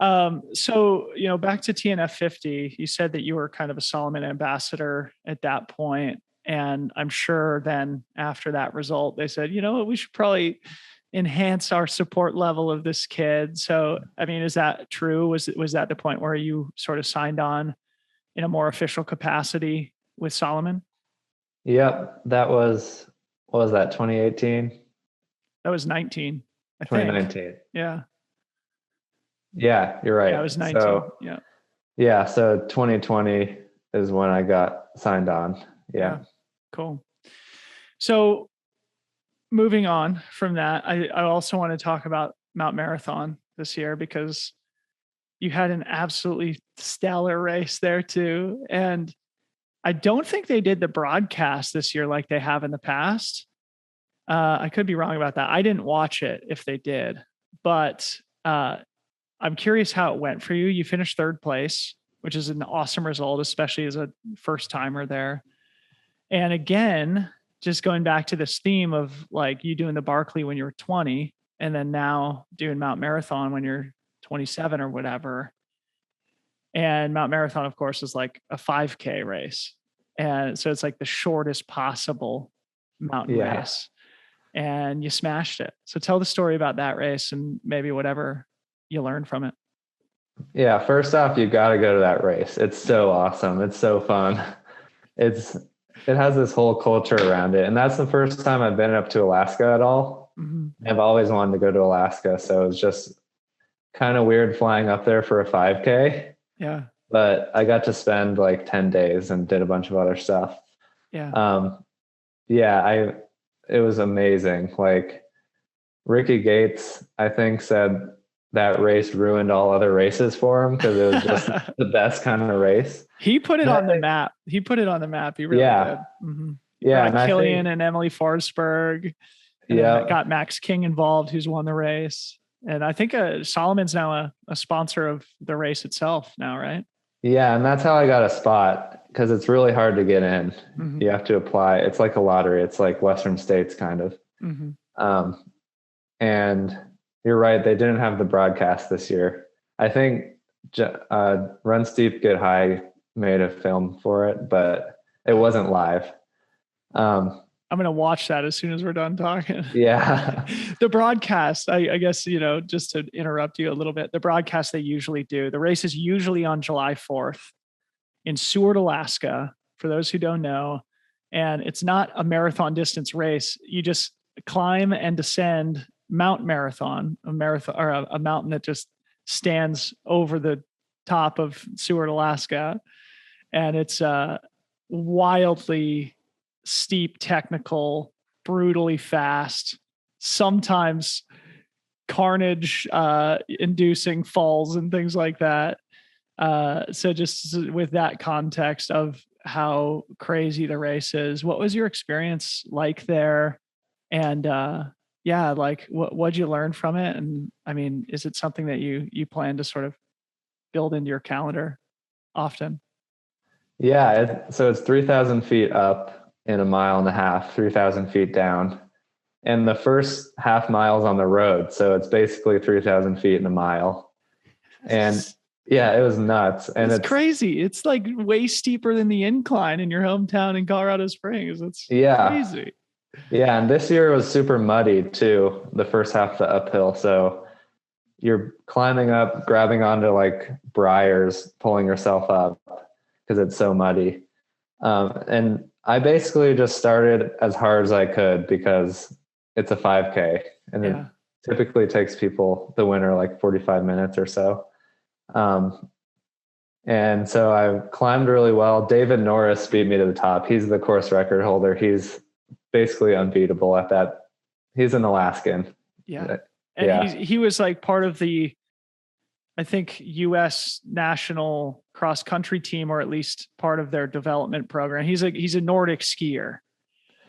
So, back to TNF 50, you said that you were kind of a Solomon ambassador at that point. And I'm sure then after that result, they said, we should probably enhance our support level of this kid. So, I mean, is that true? Was that the point where you sort of signed on in a more official capacity with Solomon?
Yep. That was, what was that, 2018?
That was 19, I
2019.
think. Yeah.
Yeah, you're right.
Yeah, it was 19.
So, yeah. So 2020 is when I got signed on. Yeah.
Cool. So moving on from that, I also want to talk about Mount Marathon this year because you had an absolutely stellar race there too. And I don't think they did the broadcast this year like they have in the past. I could be wrong about that. I didn't watch it if they did, but I'm curious how it went for you. You finished third place, which is an awesome result, especially as a first timer there. And again, just going back to this theme of like you doing the Barkley when you were 20 and then now doing Mount Marathon when you're 27 or whatever. And Mount Marathon, of course, is like a 5K race. And so it's like the shortest possible mountain race. And you smashed it. So tell the story about that race and maybe whatever you learned from it.
Yeah. First off, you got to go to that race. It's so awesome. It's so fun. It has this whole culture around it. And that's the first time I've been up to Alaska at all. Mm-hmm. I've always wanted to go to Alaska. So it was just kind of weird flying up there for a 5K.
Yeah.
But I got to spend like 10 days and did a bunch of other stuff.
Yeah.
It was amazing. Like Ricky Gates, I think, said that race ruined all other races for him because it was just the best kind of race.
He put it on the map. He really did. Mm-hmm.
Yeah.
Killian and Emily Forsberg. And got Max King involved, who's won the race. And I think Solomon's now a sponsor of the race itself now, right?
Yeah. And that's how I got a spot because it's really hard to get in. Mm-hmm. You have to apply. It's like a lottery. It's like Western States kind of. Mm-hmm. And you're right. They didn't have the broadcast this year. I think Run Steep, Get High made a film for it, but it wasn't live.
I'm going to watch that as soon as we're done talking.
Yeah.
The broadcast, I guess, just to interrupt you a little bit, the broadcast they usually do, the race is usually on July 4th in Seward, Alaska, for those who don't know. And it's not a marathon distance race. You just climb and descend Mount Marathon, a mountain that just stands over the top of Seward, Alaska. And it's wildly steep, technical, brutally fast, sometimes carnage inducing falls and things like that. So just with that context of how crazy the race is, what was your experience like there? And like what'd you learn from it? And I mean, is it something that you plan to sort of build into your calendar often?
Yeah. So it's 3,000 feet up in a mile and a half, 3,000 feet down. And the first half mile's on the road. So it's basically 3,000 feet in a mile. And yeah, it was nuts. And it's
crazy. It's like way steeper than the incline in your hometown in Colorado Springs. It's crazy.
Yeah. And this year was super muddy too, the first half of the uphill. So you're climbing up, grabbing onto like briars, pulling yourself up because it's so muddy. And I basically just started as hard as I could because it's a 5K and it typically takes people, the winner, like 45 minutes or so. And so I climbed really well. David Norris beat me to the top. He's the course record holder. He's basically unbeatable at that. He's an Alaskan.
Yeah. And he was like part of the, I think, U.S. national cross country team, or at least part of their development program. He's a Nordic skier.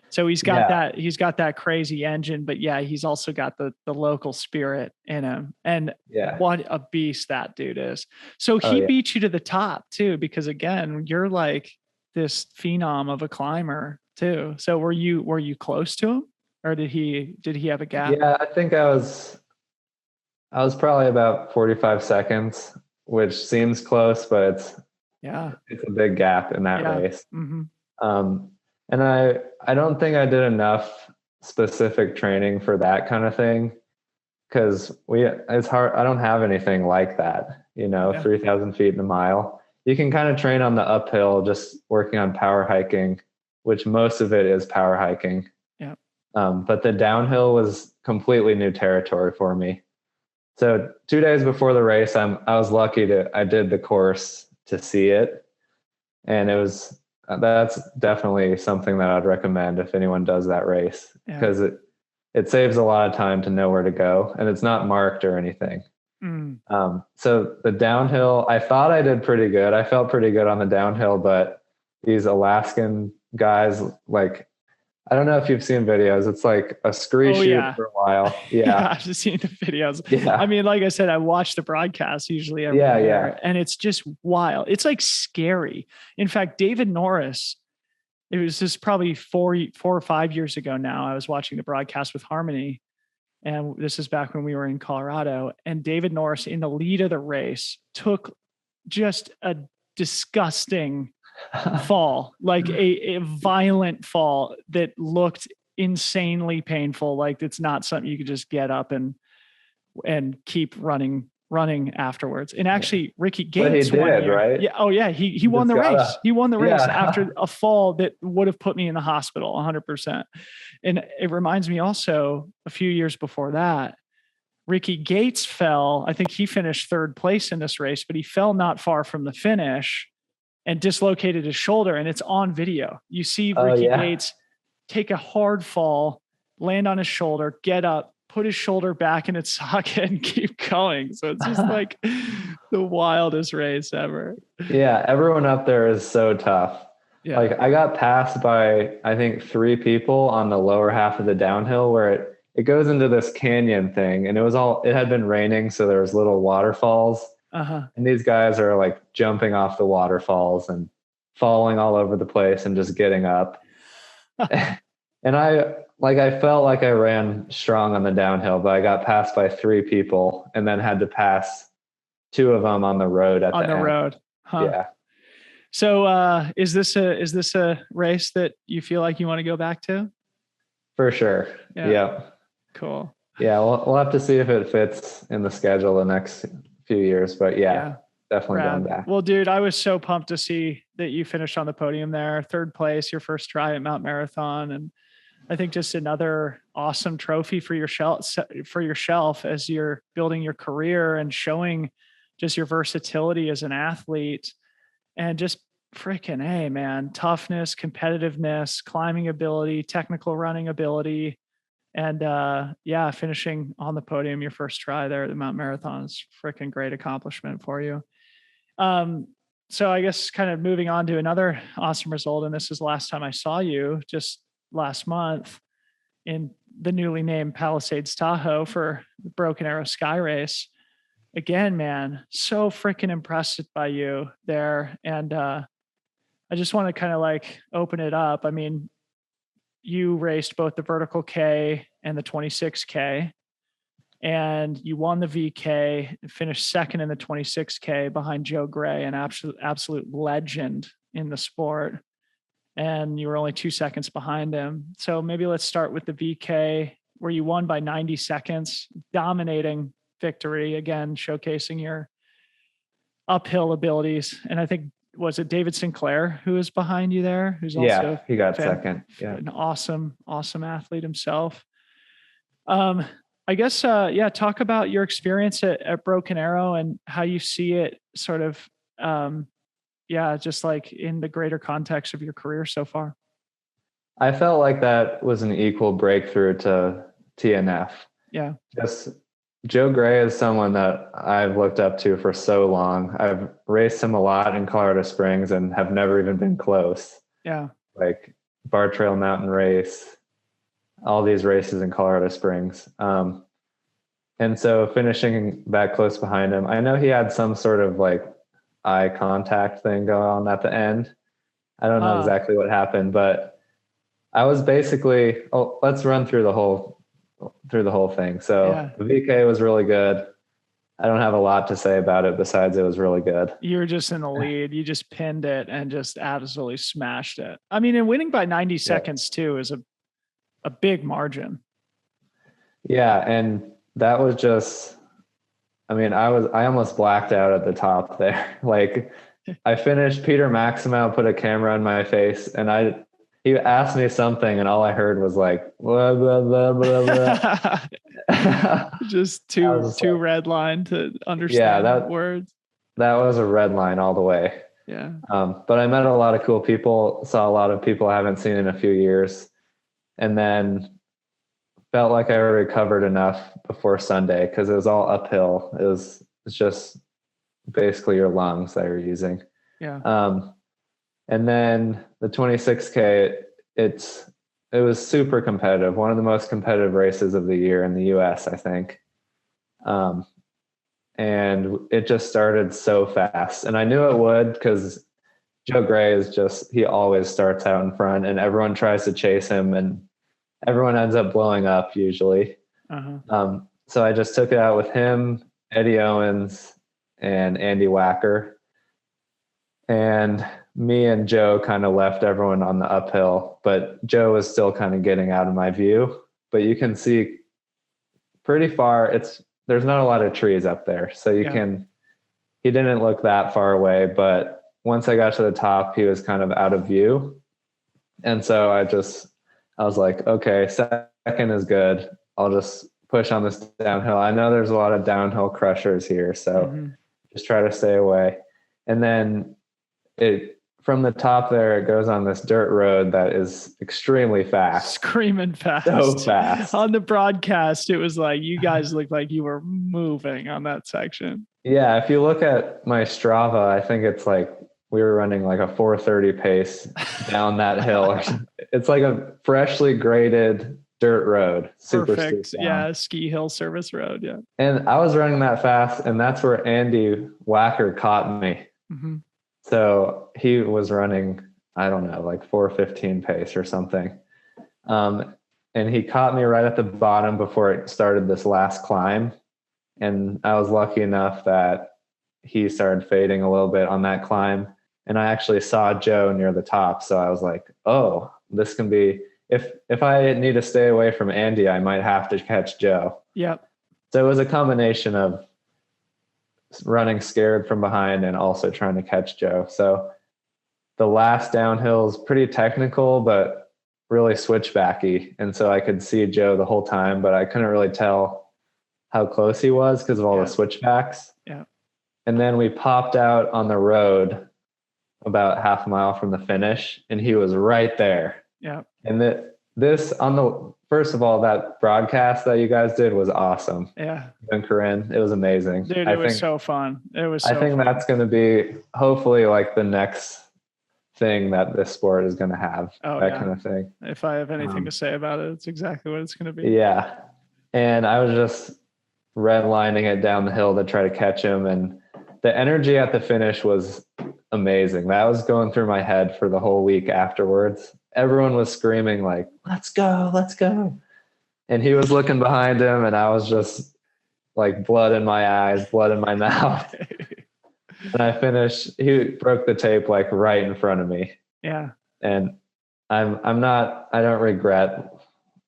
So he's got that crazy engine, but he's also got the local spirit in him. And what a beast that dude is. So he beat you to the top too, because again, you're like this phenom of a climber too. So were you close to him, or did he have a gap?
Yeah, I think I was probably about 45 seconds, which seems close, but it's a big gap in that race. Mm-hmm. And I don't think I did enough specific training for that kind of thing because it's hard. I don't have anything like that, 3,000 feet in a mile. You can kind of train on the uphill, just working on power hiking, which most of it is power hiking.
Yeah.
But the downhill was completely new territory for me. So 2 days before the race, I was lucky I did the course to see it. And that's definitely something that I'd recommend if anyone does that race because it saves a lot of time to know where to go and it's not marked or anything. So the downhill, I thought I did pretty good. I felt pretty good on the downhill, but these Alaskan guys, like I don't know if you've seen videos. It's like a scree
Oh
shoot
yeah.
for a while.
Yeah,
Yeah.
I've just seen the videos.
Yeah.
I mean, like I said, I watch the broadcast usually every
Yeah.
year,
Yeah.
and it's just wild. It's like scary. In fact, David Norris, it was just probably 4 or 5 years ago now. I was watching the broadcast with Harmony, and this is back when we were in Colorado. And David Norris, in the lead of the race, took just a disgusting fall, like a violent fall that looked insanely painful. Like it's not something you could just get up and keep running afterwards. And actually Ricky
But he
Gates one
did,
year.
right?
Yeah. Oh yeah. He won
Just
the race.
gotta,
He won the race
yeah.
after a fall that would have put me in the hospital 100%. And it reminds me also a few years before that, Ricky Gates fell. I think he finished third place in this race, but he fell not far from the finish and dislocated his shoulder. And it's on video. You see
Oh
Ricky
yeah.
Gates take a hard fall, land on his shoulder, get up, put his shoulder back in its socket and keep going. So it's just like the wildest race ever.
Yeah. Everyone up there is so tough.
Yeah.
Like I got passed by, I think 3 people on the lower half of the downhill where it goes into this canyon thing, and it had been raining. So there was little waterfalls.
Uh-huh.
And these guys are like jumping off the waterfalls and falling all over the place and just getting up. And I felt like I ran strong on the downhill, but I got passed by 3 people and then had to pass 2 of them on the road at
On the
end.
road. Huh.
Yeah,
So is this a race that you feel like you want to go back to?
for sure.
Yeah.
Yeah.
Cool.
Yeah. We'll have to see if it fits in the schedule the next few years, but yeah. Definitely going back.
Well, dude, I was so pumped to see that you finished on the podium there, third place, your first try at Mount Marathon. And I think just another awesome trophy for your shelf as you're building your career and showing just your versatility as an athlete and just freaking, hey man, toughness, competitiveness, climbing ability, technical running ability. And finishing on the podium your first try there at the Mount Marathon is freaking great accomplishment for you. So I guess kind of moving on to another awesome result, and this is the last time I saw you just last month in the newly named Palisades Tahoe for the Broken Arrow Sky Race. Again, man, so freaking impressed by you there. And I just want to kind of like open it up. I mean, you raced both the vertical K and the 26K, and you won the VK and finished second in the 26K behind Joe Gray, an absolute legend in the sport. And you were only 2 seconds behind him. So maybe let's start with the VK, where you won by 90 seconds, dominating victory, again, showcasing your uphill abilities. And I think, was it David Sinclair who was behind you there? Who's also
he got second. Yeah.
An awesome athlete himself. I guess, talk about your experience at Broken Arrow and how you see it sort of, just like in the greater context of your career so far.
I felt like that was an equal breakthrough to TNF.
Yeah.
Just Joe Gray is someone that I've looked up to for so long. I've raced him a lot in Colorado Springs and have never even been close.
Yeah.
Like Bar Trail Mountain Race, all these races in Colorado Springs. And so finishing back close behind him, I know he had some sort of like eye contact thing going on at the end. I don't know exactly what happened, but I was basically, let's run through the whole thing. So the VK was really good. I don't have a lot to say about it besides it was really good.
You were just in the lead. You just pinned it and just absolutely smashed it. I mean, and winning by 90 seconds too is a big margin.
Yeah. And that was just, I mean, I almost blacked out at the top there. Like I finished, Peter Maximow put a camera on my face and he asked me something and all I heard was like, blah, blah, blah, blah, blah.
Just too red line to understand words.
That was a red line all the way.
Yeah.
But I met a lot of cool people, saw a lot of people I haven't seen in a few years, and then felt like I recovered enough before Sunday because it was all uphill. It's just basically your lungs that you're using.
Yeah.
And then the 26K, it's it was super competitive. One of the most competitive races of the year in the US, I think. And it just started so fast. And I knew it would because Joe Gray is just, he always starts out in front and everyone tries to chase him and everyone ends up blowing up usually. So I just took it out with him, Eddie Owens, and Andy Wacker. And me and Joe kind of left everyone on the uphill, but Joe was still kind of getting out of my view. But you can see pretty far, there's not a lot of trees up there. So he didn't look that far away, but once I got to the top, he was kind of out of view. And so I was like, okay, second is good. I'll just push on this downhill. I know there's a lot of downhill crushers here, so just try to stay away. And then from the top there, it goes on this dirt road that is extremely fast.
Screaming fast.
So fast.
On the broadcast, it was like you guys looked like you were moving on that section.
Yeah, if you look at my Strava, I think it's like we were running like a 4:30 pace down that hill. It's like a freshly graded dirt road.
Perfect. Yeah, ski hill service road. Yeah.
And I was running that fast, and that's where Andy Wacker caught me. So he was running, I don't know, like 4:15 pace or something. And he caught me right at the bottom before it started this last climb. And I was lucky enough that he started fading a little bit on that climb. And I actually saw Joe near the top. So I was like, oh, this can be, if I need to stay away from Andy, I might have to catch Joe.
Yep.
So it was a combination of running scared from behind and also trying to catch Joe. So the last downhill is pretty technical, but really switchbacky. And so I could see Joe the whole time, but I couldn't really tell how close he was because of all the switchbacks. Yeah. And then we popped out on the road about half a mile from the finish, and he was right there. Yeah. And first of all, that broadcast that you guys did was awesome. Yeah. And Corinne, it was amazing.
Dude, it was so fun.
I think that's going to be hopefully like the next thing that this sport is going to have. Kind of thing.
If I have anything to say about it, it's exactly what it's going to be.
Yeah. And I was just redlining it down the hill to try to catch him. And the energy at the finish was amazing. That was going through my head for the whole week afterwards. Everyone was screaming like, let's go, let's go. And he was looking behind him, and I was just like blood in my eyes, blood in my mouth. And I finished, he broke the tape like right in front of me. Yeah. And I don't regret,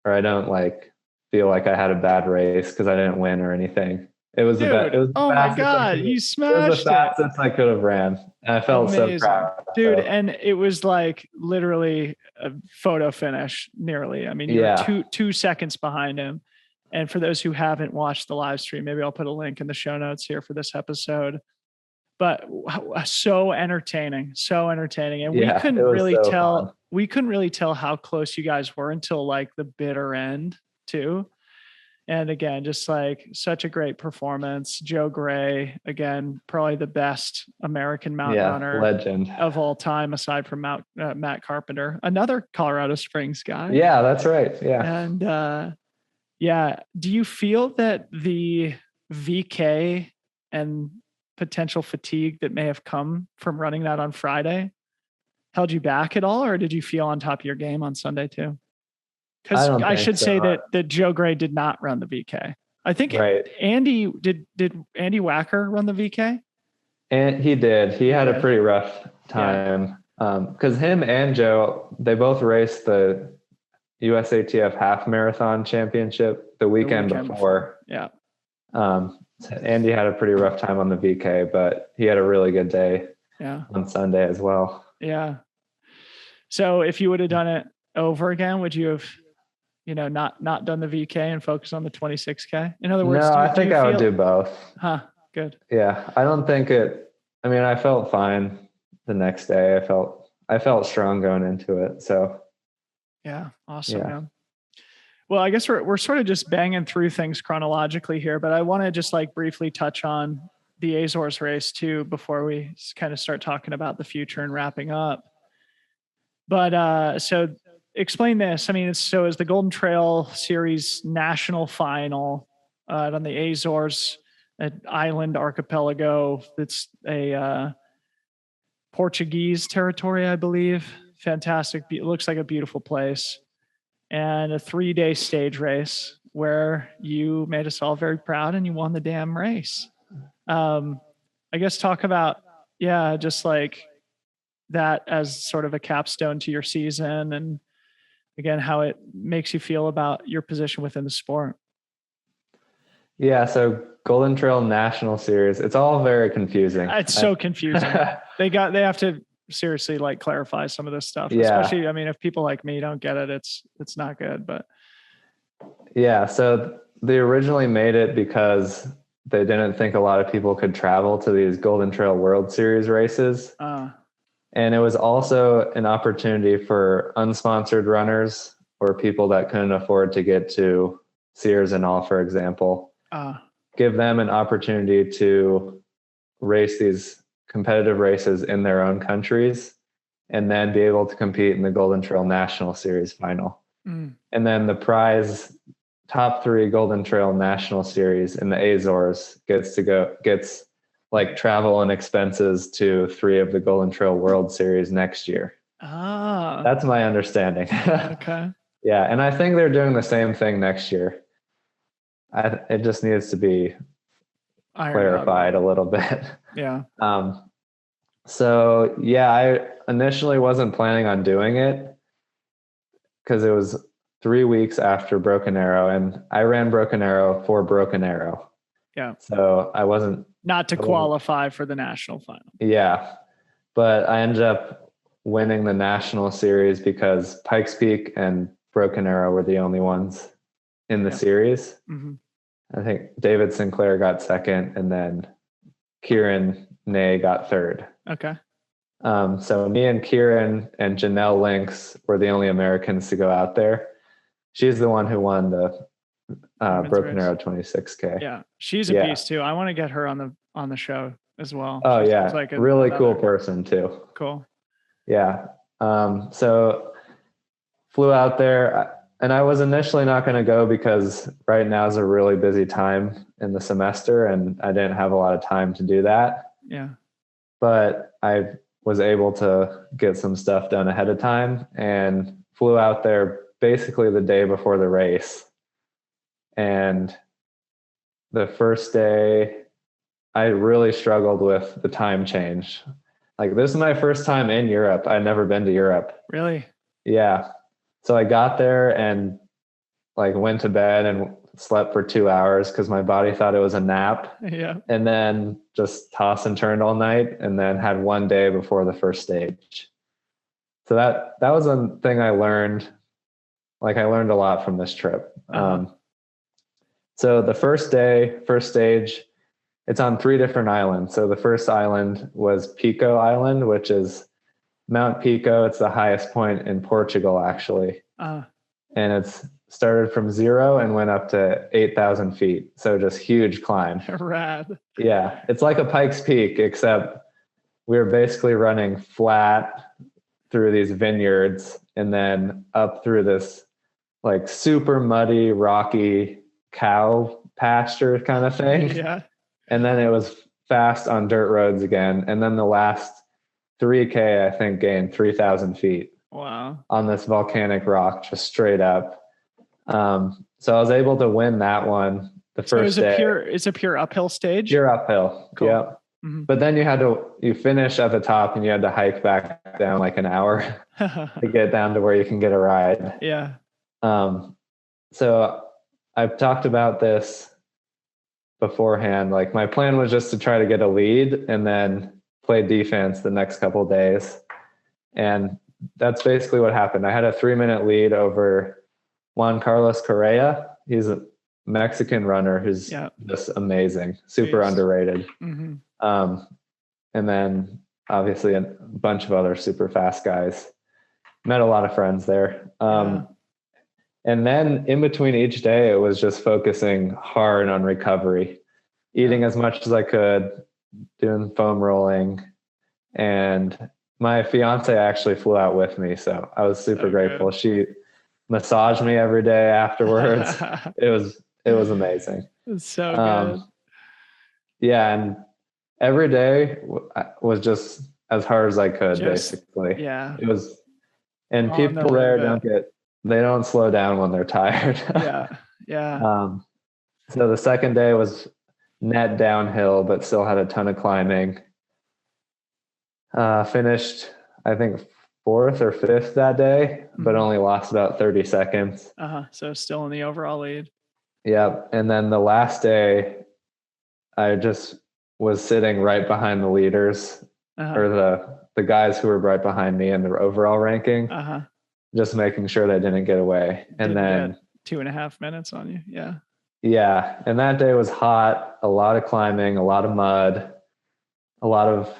or I don't like feel like I had a bad race because I didn't win or anything. It was
oh my God, you smashed it.
It was the fastest I could have ran. And I felt so proud.
Dude, and it was like literally a photo finish nearly. I mean, you were 2 seconds behind him. And for those who haven't watched the live stream, maybe I'll put a link in the show notes here for this episode. But so entertaining. And we couldn't really tell. Fun. We couldn't really tell how close you guys were until like the bitter end too. And again, just like such a great performance. Joe Gray, again, probably the best American mountain runner
legend
of all time, aside from Matt Carpenter, another Colorado Springs guy.
Yeah, that's right. Yeah.
And do you feel that the VK and potential fatigue that may have come from running that on Friday held you back at all, or did you feel on top of your game on Sunday too? Because I should say that Joe Gray did not run the VK. I think Andy did Andy Wacker run the VK?
And he did. He had a pretty rough time because him and Joe, they both raced the USATF half marathon championship the weekend before. Yeah. Andy had a pretty rough time on the VK, but he had a really good day on Sunday as well.
Yeah. So if you would have done it over again, would you have, not done the VK and focus on the 26K? In other words,
I think I would do both.
Huh. Good.
Yeah. I don't think I felt fine the next day. I felt strong going into it. So
yeah. Awesome, man. Well, I guess we're sort of just banging through things chronologically here, but I want to just like briefly touch on the Azores race too, before we kind of start talking about the future and wrapping up. But so explain this. I mean, so is the Golden Trail Series national final on the Azores, an island archipelago. It's a Portuguese territory, I believe. Fantastic. It looks like a beautiful place. And a 3-day stage race where you made us all very proud and you won the damn race. I guess talk about, just like that as sort of a capstone to your season, and again, how it makes you feel about your position within the sport.
Yeah. So Golden Trail National Series, it's all very confusing.
It's so confusing. They have to seriously like clarify some of this stuff, especially, I mean, if people like me don't get it, it's not good, but.
Yeah. So they originally made it because they didn't think a lot of people could travel to these Golden Trail World Series races. And it was also an opportunity for unsponsored runners or people that couldn't afford to get to Sears and all, for example, give them an opportunity to race these competitive races in their own countries and then be able to compete in the Golden Trail National Series final. And then the prize top 3 Golden Trail National Series in the Azores gets like travel and expenses to 3 of the Golden Trail World Series next year. That's my understanding.
Okay.
Yeah. And I think they're doing the same thing next year. It just needs to be clarified a little bit.
Yeah.
So yeah, I initially wasn't planning on doing it because it was 3 weeks after Broken Arrow, and I ran Broken Arrow for Broken Arrow.
Yeah.
So I wasn't
not to qualify for the national final.
Yeah. But I ended up winning the national series because Pikes Peak and Broken Arrow were the only ones in the series. I think David Sinclair got second, and then Kieran Ney got third.
Okay.
So me and Kieran and Janelle Links were the only Americans to go out there. She's the one who won the Broken Arrow 26K.
Yeah, she's a beast too. I want to get her on the show as well.
Oh,
she's like
really cool person too.
Cool.
Yeah. So flew out there, and I was initially not going to go because right now is a really busy time in the semester, and I didn't have a lot of time to do that.
Yeah.
But I was able to get some stuff done ahead of time and flew out there basically the day before the race. And the first day, I really struggled with the time change. Like, this is my first time in Europe. I'd never been to Europe.
Really?
Yeah. So I got there and like went to bed and slept for 2 hours because my body thought it was a nap.
Yeah.
And then just tossed and turned all night, and then had one day before the first stage. So that was a thing I learned. Like, I learned a lot from this trip. So the first stage, it's on 3 different islands. So the first island was Pico Island, which is Mount Pico. It's the highest point in Portugal, actually. And it's started from 0 and went up to 8,000 feet. So just huge climb.
Rad.
Yeah. It's like a Pikes Peak, except we were basically running flat through these vineyards and then up through this like super muddy, rocky cow pasture kind of thing.
Yeah.
And then it was fast on dirt roads again. And then the last 3K, I think, gained 3,000 feet.
Wow. On
this volcanic rock, just straight up. So I was able to win that one the first day.
It's a pure uphill stage?
Pure uphill. Cool. Yep. Mm-hmm. But then you finish at the top and you had to hike back down like an hour to get down to where you can get a ride.
Yeah.
So I've talked about this beforehand. Like, my plan was just to try to get a lead and then play defense the next couple of days. And that's basically what happened. I had a 3-minute lead over Juan Carlos Correa. He's a Mexican runner who's just amazing, super underrated. Mm-hmm. And then obviously a bunch of other super fast guys. Met a lot of friends there. And then in between each day, it was just focusing hard on recovery, eating as much as I could, doing foam rolling, and my fiance actually flew out with me, so I was super grateful. She massaged me every day afterwards. It was amazing.
It's so good.
Yeah, and every day was just as hard as I could, basically.
Yeah.
It was, and people there they don't slow down when they're tired.
Yeah.
So the second day was net downhill, but still had a ton of climbing. Finished, I think, 4th or 5th that day, but only lost about 30 seconds.
So still in the overall lead.
Yep. And then the last day, I just was sitting right behind the leaders, or the guys who were right behind me in the overall ranking, just making sure they didn't get away. And then
2.5 minutes on you. Yeah.
Yeah. And that day was hot, a lot of climbing, a lot of mud, a lot of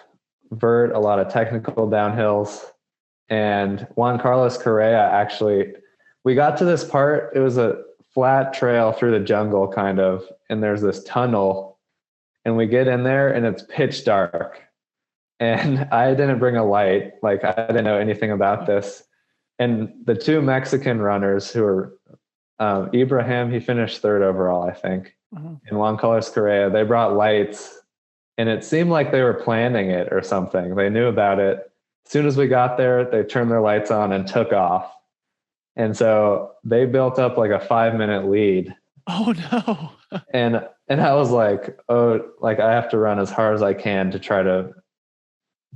vert, a lot of technical downhills. And Juan Carlos Correa, actually, we got to this part, it was a flat trail through the jungle kind of, and there's this tunnel, and we get in there and it's pitch dark. And I didn't bring a light. Like, I didn't know anything about this. And the 2 Mexican runners who were Ibrahim, he finished 3rd overall, I think. And Juan Carlos Correa, they brought lights, and it seemed like they were planning it or something. They knew about it. As soon as we got there, they turned their lights on and took off. And so they built up like a 5-minute lead.
Oh no.
and I was like, oh, like I have to run as hard as I can to try to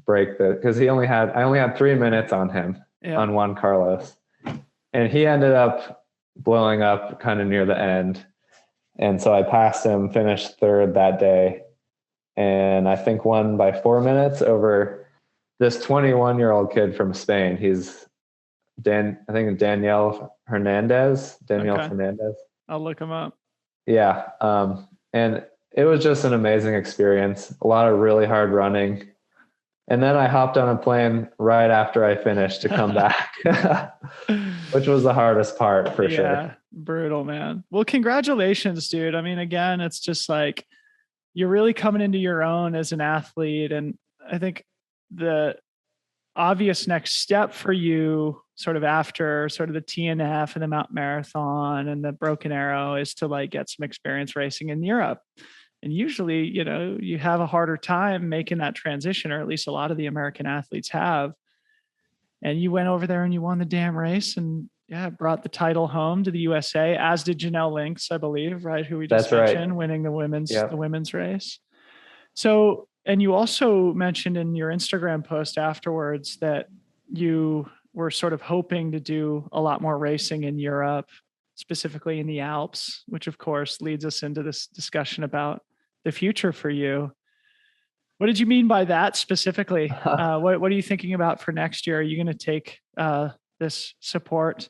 break because I only had 3 minutes on him, on Juan Carlos. And he ended up blowing up kind of near the end. And so I passed him, finished 3rd that day. And I think won by 4 minutes over this 21-year-old kid from Spain. He's I think Daniel Fernandez.
I'll look him up.
Yeah. And it was just an amazing experience. A lot of really hard running. And then I hopped on a plane right after I finished to come back, which was the hardest part for sure. Yeah,
brutal, man. Well, congratulations, dude. I mean, again, it's just like you're really coming into your own as an athlete. And I think the obvious next step for you sort of after sort of the TNF and the Mount Marathon and the Broken Arrow is to like get some experience racing in Europe. And usually, you know, you have a harder time making that transition, or at least a lot of the American athletes have. And you went over there and you won the damn race and brought the title home to the USA, as did Janelle Links, I believe, right? Who we just mentioned, winning the women's race. So, and you also mentioned in your Instagram post afterwards that you were sort of hoping to do a lot more racing in Europe, specifically in the Alps, which of course leads us into this discussion about the future for you. What did you mean by that specifically? What are you thinking about for next year? Are you going to take this support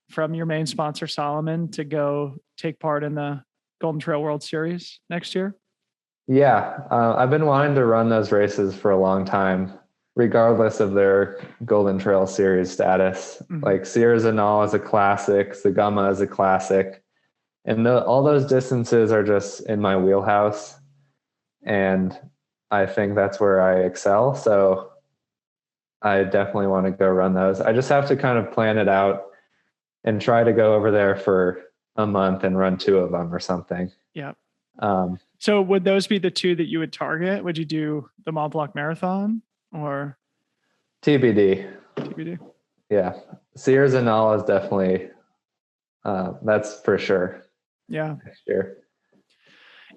from your main sponsor, Solomon, to go take part in the Golden Trail World Series next year?
Yeah, I've been wanting to run those races for a long time, regardless of their Golden Trail Series status. Like Sierra Zinal is a classic, Sagama is a classic. And all those distances are just in my wheelhouse. And I think that's where I excel. So I definitely want to go run those. I just have to kind of plan it out and try to go over there for a month and run 2 of them or something.
Yeah. So would those be the 2 that you would target? Would you do the Mont Blanc Marathon or?
TBD. Yeah. Sierra Zinal is definitely, that's for sure.
Yeah.
Next year.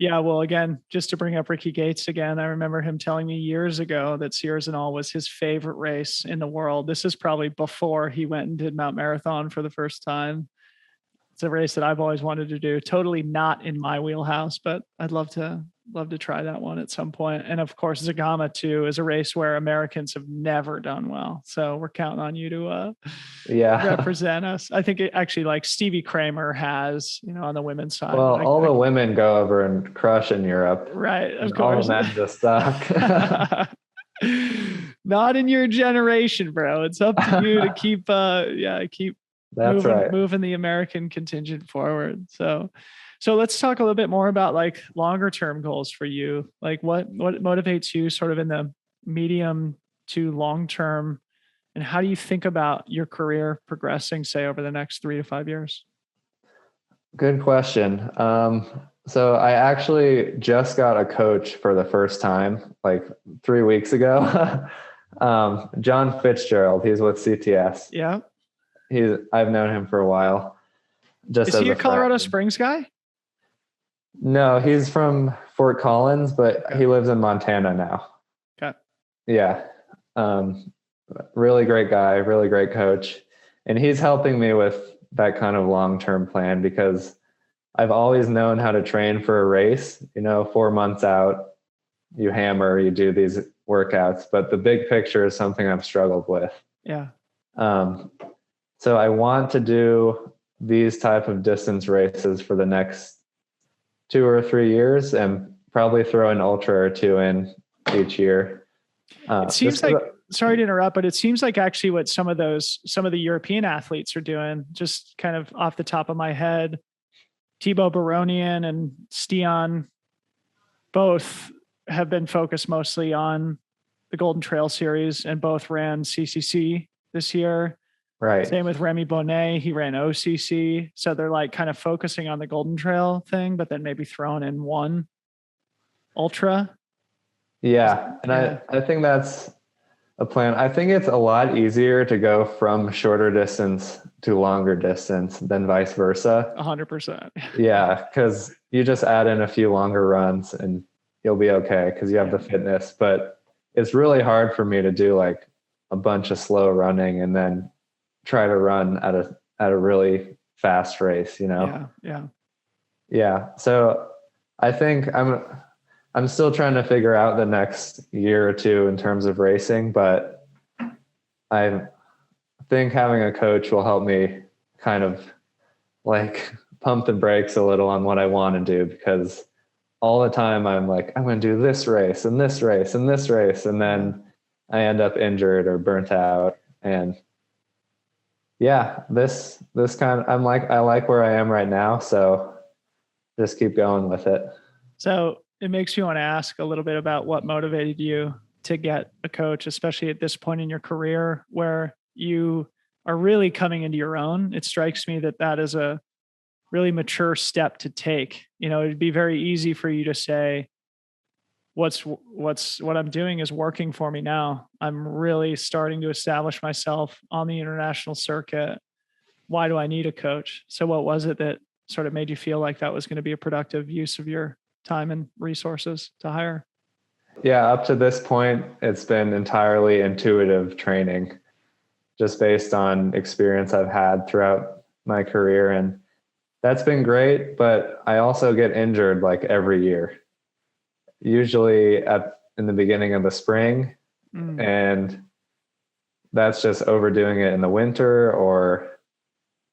Yeah. Well, again, just to bring up Ricky Gates again, I remember him telling me years ago that Sierra Zinal was his favorite race in the world. This is probably before he went and did Mount Marathon for the first time. It's a race that I've always wanted to do. Totally not in my wheelhouse, but I'd love to try that one at some point. And of course, Zagama too is a race where Americans have never done well. So we're counting on you to represent us. I think it actually, like Stevie Kramer has, you know, on the women's side.
Well, all the women go over and crush in Europe.
Right. Of course.
All the men just suck.
Not in your generation, bro. It's up to you to keep moving the American contingent forward. So let's talk a little bit more about like longer term goals for you. Like what motivates you sort of in the medium to long-term, and how do you think about your career progressing, say, over the next 3 to 5 years?
Good question. So I actually just got a coach for the first time, like 3 weeks ago. John Fitzgerald, he's with CTS.
Yeah.
I've known him for a while. Just
Is
as
he a Colorado
friend.
Springs guy?
No, he's from Fort Collins, but
Okay.
he lives in Montana now.
Okay.
Yeah. Really great guy, really great coach. And he's helping me with that kind of long-term plan because I've always known how to train for a race. 4 months out, you hammer, you do these workouts, but the big picture is something I've struggled with.
Yeah.
So I want to do these type of distance races for the next 2 or 3 years and probably throw an ultra or two in each year.
It seems like, sorry to interrupt, but it seems like actually what some of the European athletes are doing, just kind of off the top of my head, Thibaut Baronian and Stian both have been focused mostly on the Golden Trail Series and both ran CCC this year.
Right.
Same with Remy Bonnet. He ran OCC. So they're like kind of focusing on the Golden Trail thing, but then maybe throwing in one ultra.
Yeah. And
Yeah.
I think that's a plan. I think it's a lot easier to go from shorter distance to longer distance than vice versa.
100%.
Yeah. Cause you just add in a few longer runs and you'll be okay. Cause you have the fitness, but it's really hard for me to do like a bunch of slow running and then try to run at a really fast race, Yeah. So I think I'm still trying to figure out the next year or two in terms of racing, but I think having a coach will help me kind of like pump the brakes a little on what I want to do, because all the time I'm like, I'm going to do this race and this race and this race. And then I end up injured or burnt out. And yeah, this kind of, I like where I am right now. So just keep going with it.
So it makes me want to ask a little bit about what motivated you to get a coach, especially at this point in your career where you are really coming into your own. It strikes me that is a really mature step to take. It'd be very easy for you to say, what I'm doing is working for me now. I'm really starting to establish myself on the international circuit. Why do I need a coach? So what was it that sort of made you feel like that was going to be a productive use of your time and resources to hire?
Yeah, up to this point, it's been entirely intuitive training, just based on experience I've had throughout my career. And that's been great, but I also get injured like every year, usually in the beginning of the spring. And that's just overdoing it in the winter, or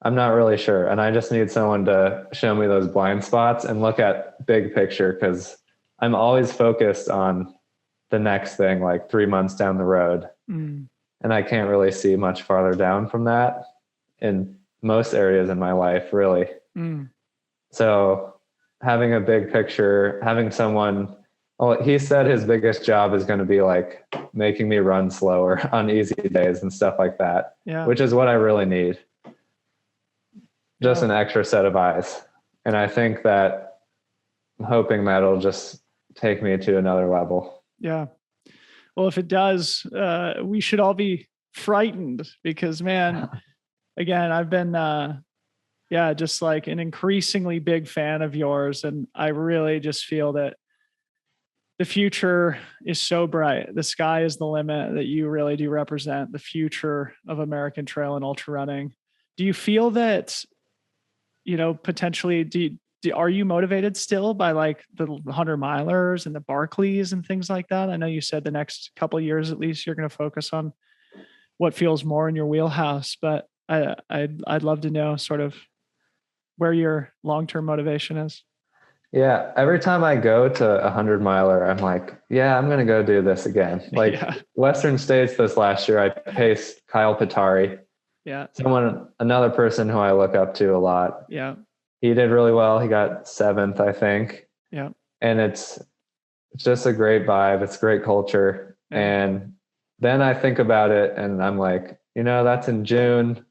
I'm not really sure. And I just need someone to show me those blind spots and look at big picture, because I'm always focused on the next thing, like 3 months down the road. And I can't really see much farther down from that in most areas in my life, really. So having a big picture, having someone, he said his biggest job is going to be like making me run slower on easy days and stuff like that, which is what I really need. Just an extra set of eyes. And I think that I'm hoping that'll just take me to another level.
Yeah. Well, if it does, we should all be frightened because, man, again, I've been, just like an increasingly big fan of yours. And I really just feel that the future is so bright. The sky is the limit, that you really do represent the future of American trail and ultra running. Do you feel that, potentially, are you motivated still by like the 100 milers and the Barclays and things like that? I know you said the next couple of years, at least, you're going to focus on what feels more in your wheelhouse, but I'd love to know sort of where your long-term motivation is.
Yeah. Every time I go to a 100 miler, I'm like, yeah, I'm going to go do this again. Like Western States this last year, I paced Kyle Pitari.
Yeah.
Another person who I look up to a lot.
Yeah.
He did really well. He got 7th, I think.
Yeah.
And it's just a great vibe. It's great culture. And then I think about it and I'm like, that's in June.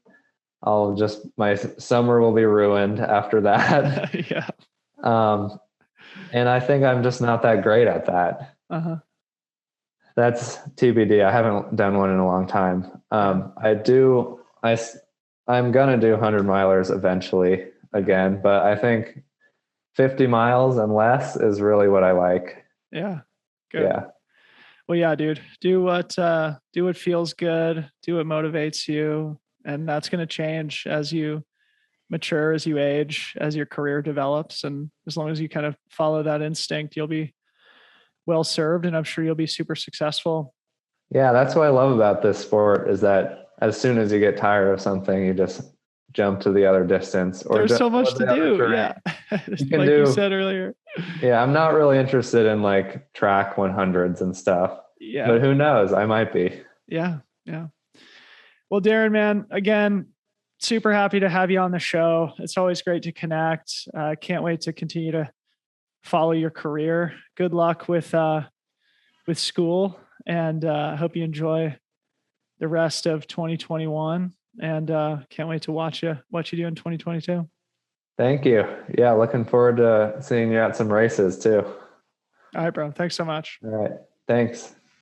My summer will be ruined after that.
Yeah.
And I think I'm just not that great at that.
Uh-huh.
That's TBD. I haven't done one in a long time. I'm going to do 100 milers eventually again, but I think 50 miles and less is really what I like.
Yeah. Good.
Yeah.
Well, yeah, dude, do what feels good, do what motivates you. And that's going to change as you mature, as you age, as your career develops. And as long as you kind of follow that instinct, you'll be well served, and I'm sure you'll be super successful.
Yeah. That's what I love about this sport is that as soon as you get tired of something, you just jump to the other distance or
there's so much
or
to do.
terrain.
Yeah. You said earlier.
Yeah. I'm not really interested in like track 100s and stuff, but who knows? I might be.
Yeah. Yeah. Well, Darren, man, again, super happy to have you on the show. It's always great to connect. Can't wait to continue to follow your career. Good luck with school, and I hope you enjoy the rest of 2021. And can't wait to watch you do in 2022.
Thank you. Yeah, looking forward to seeing you at some races too.
All right, bro. Thanks so much.
All right. Thanks.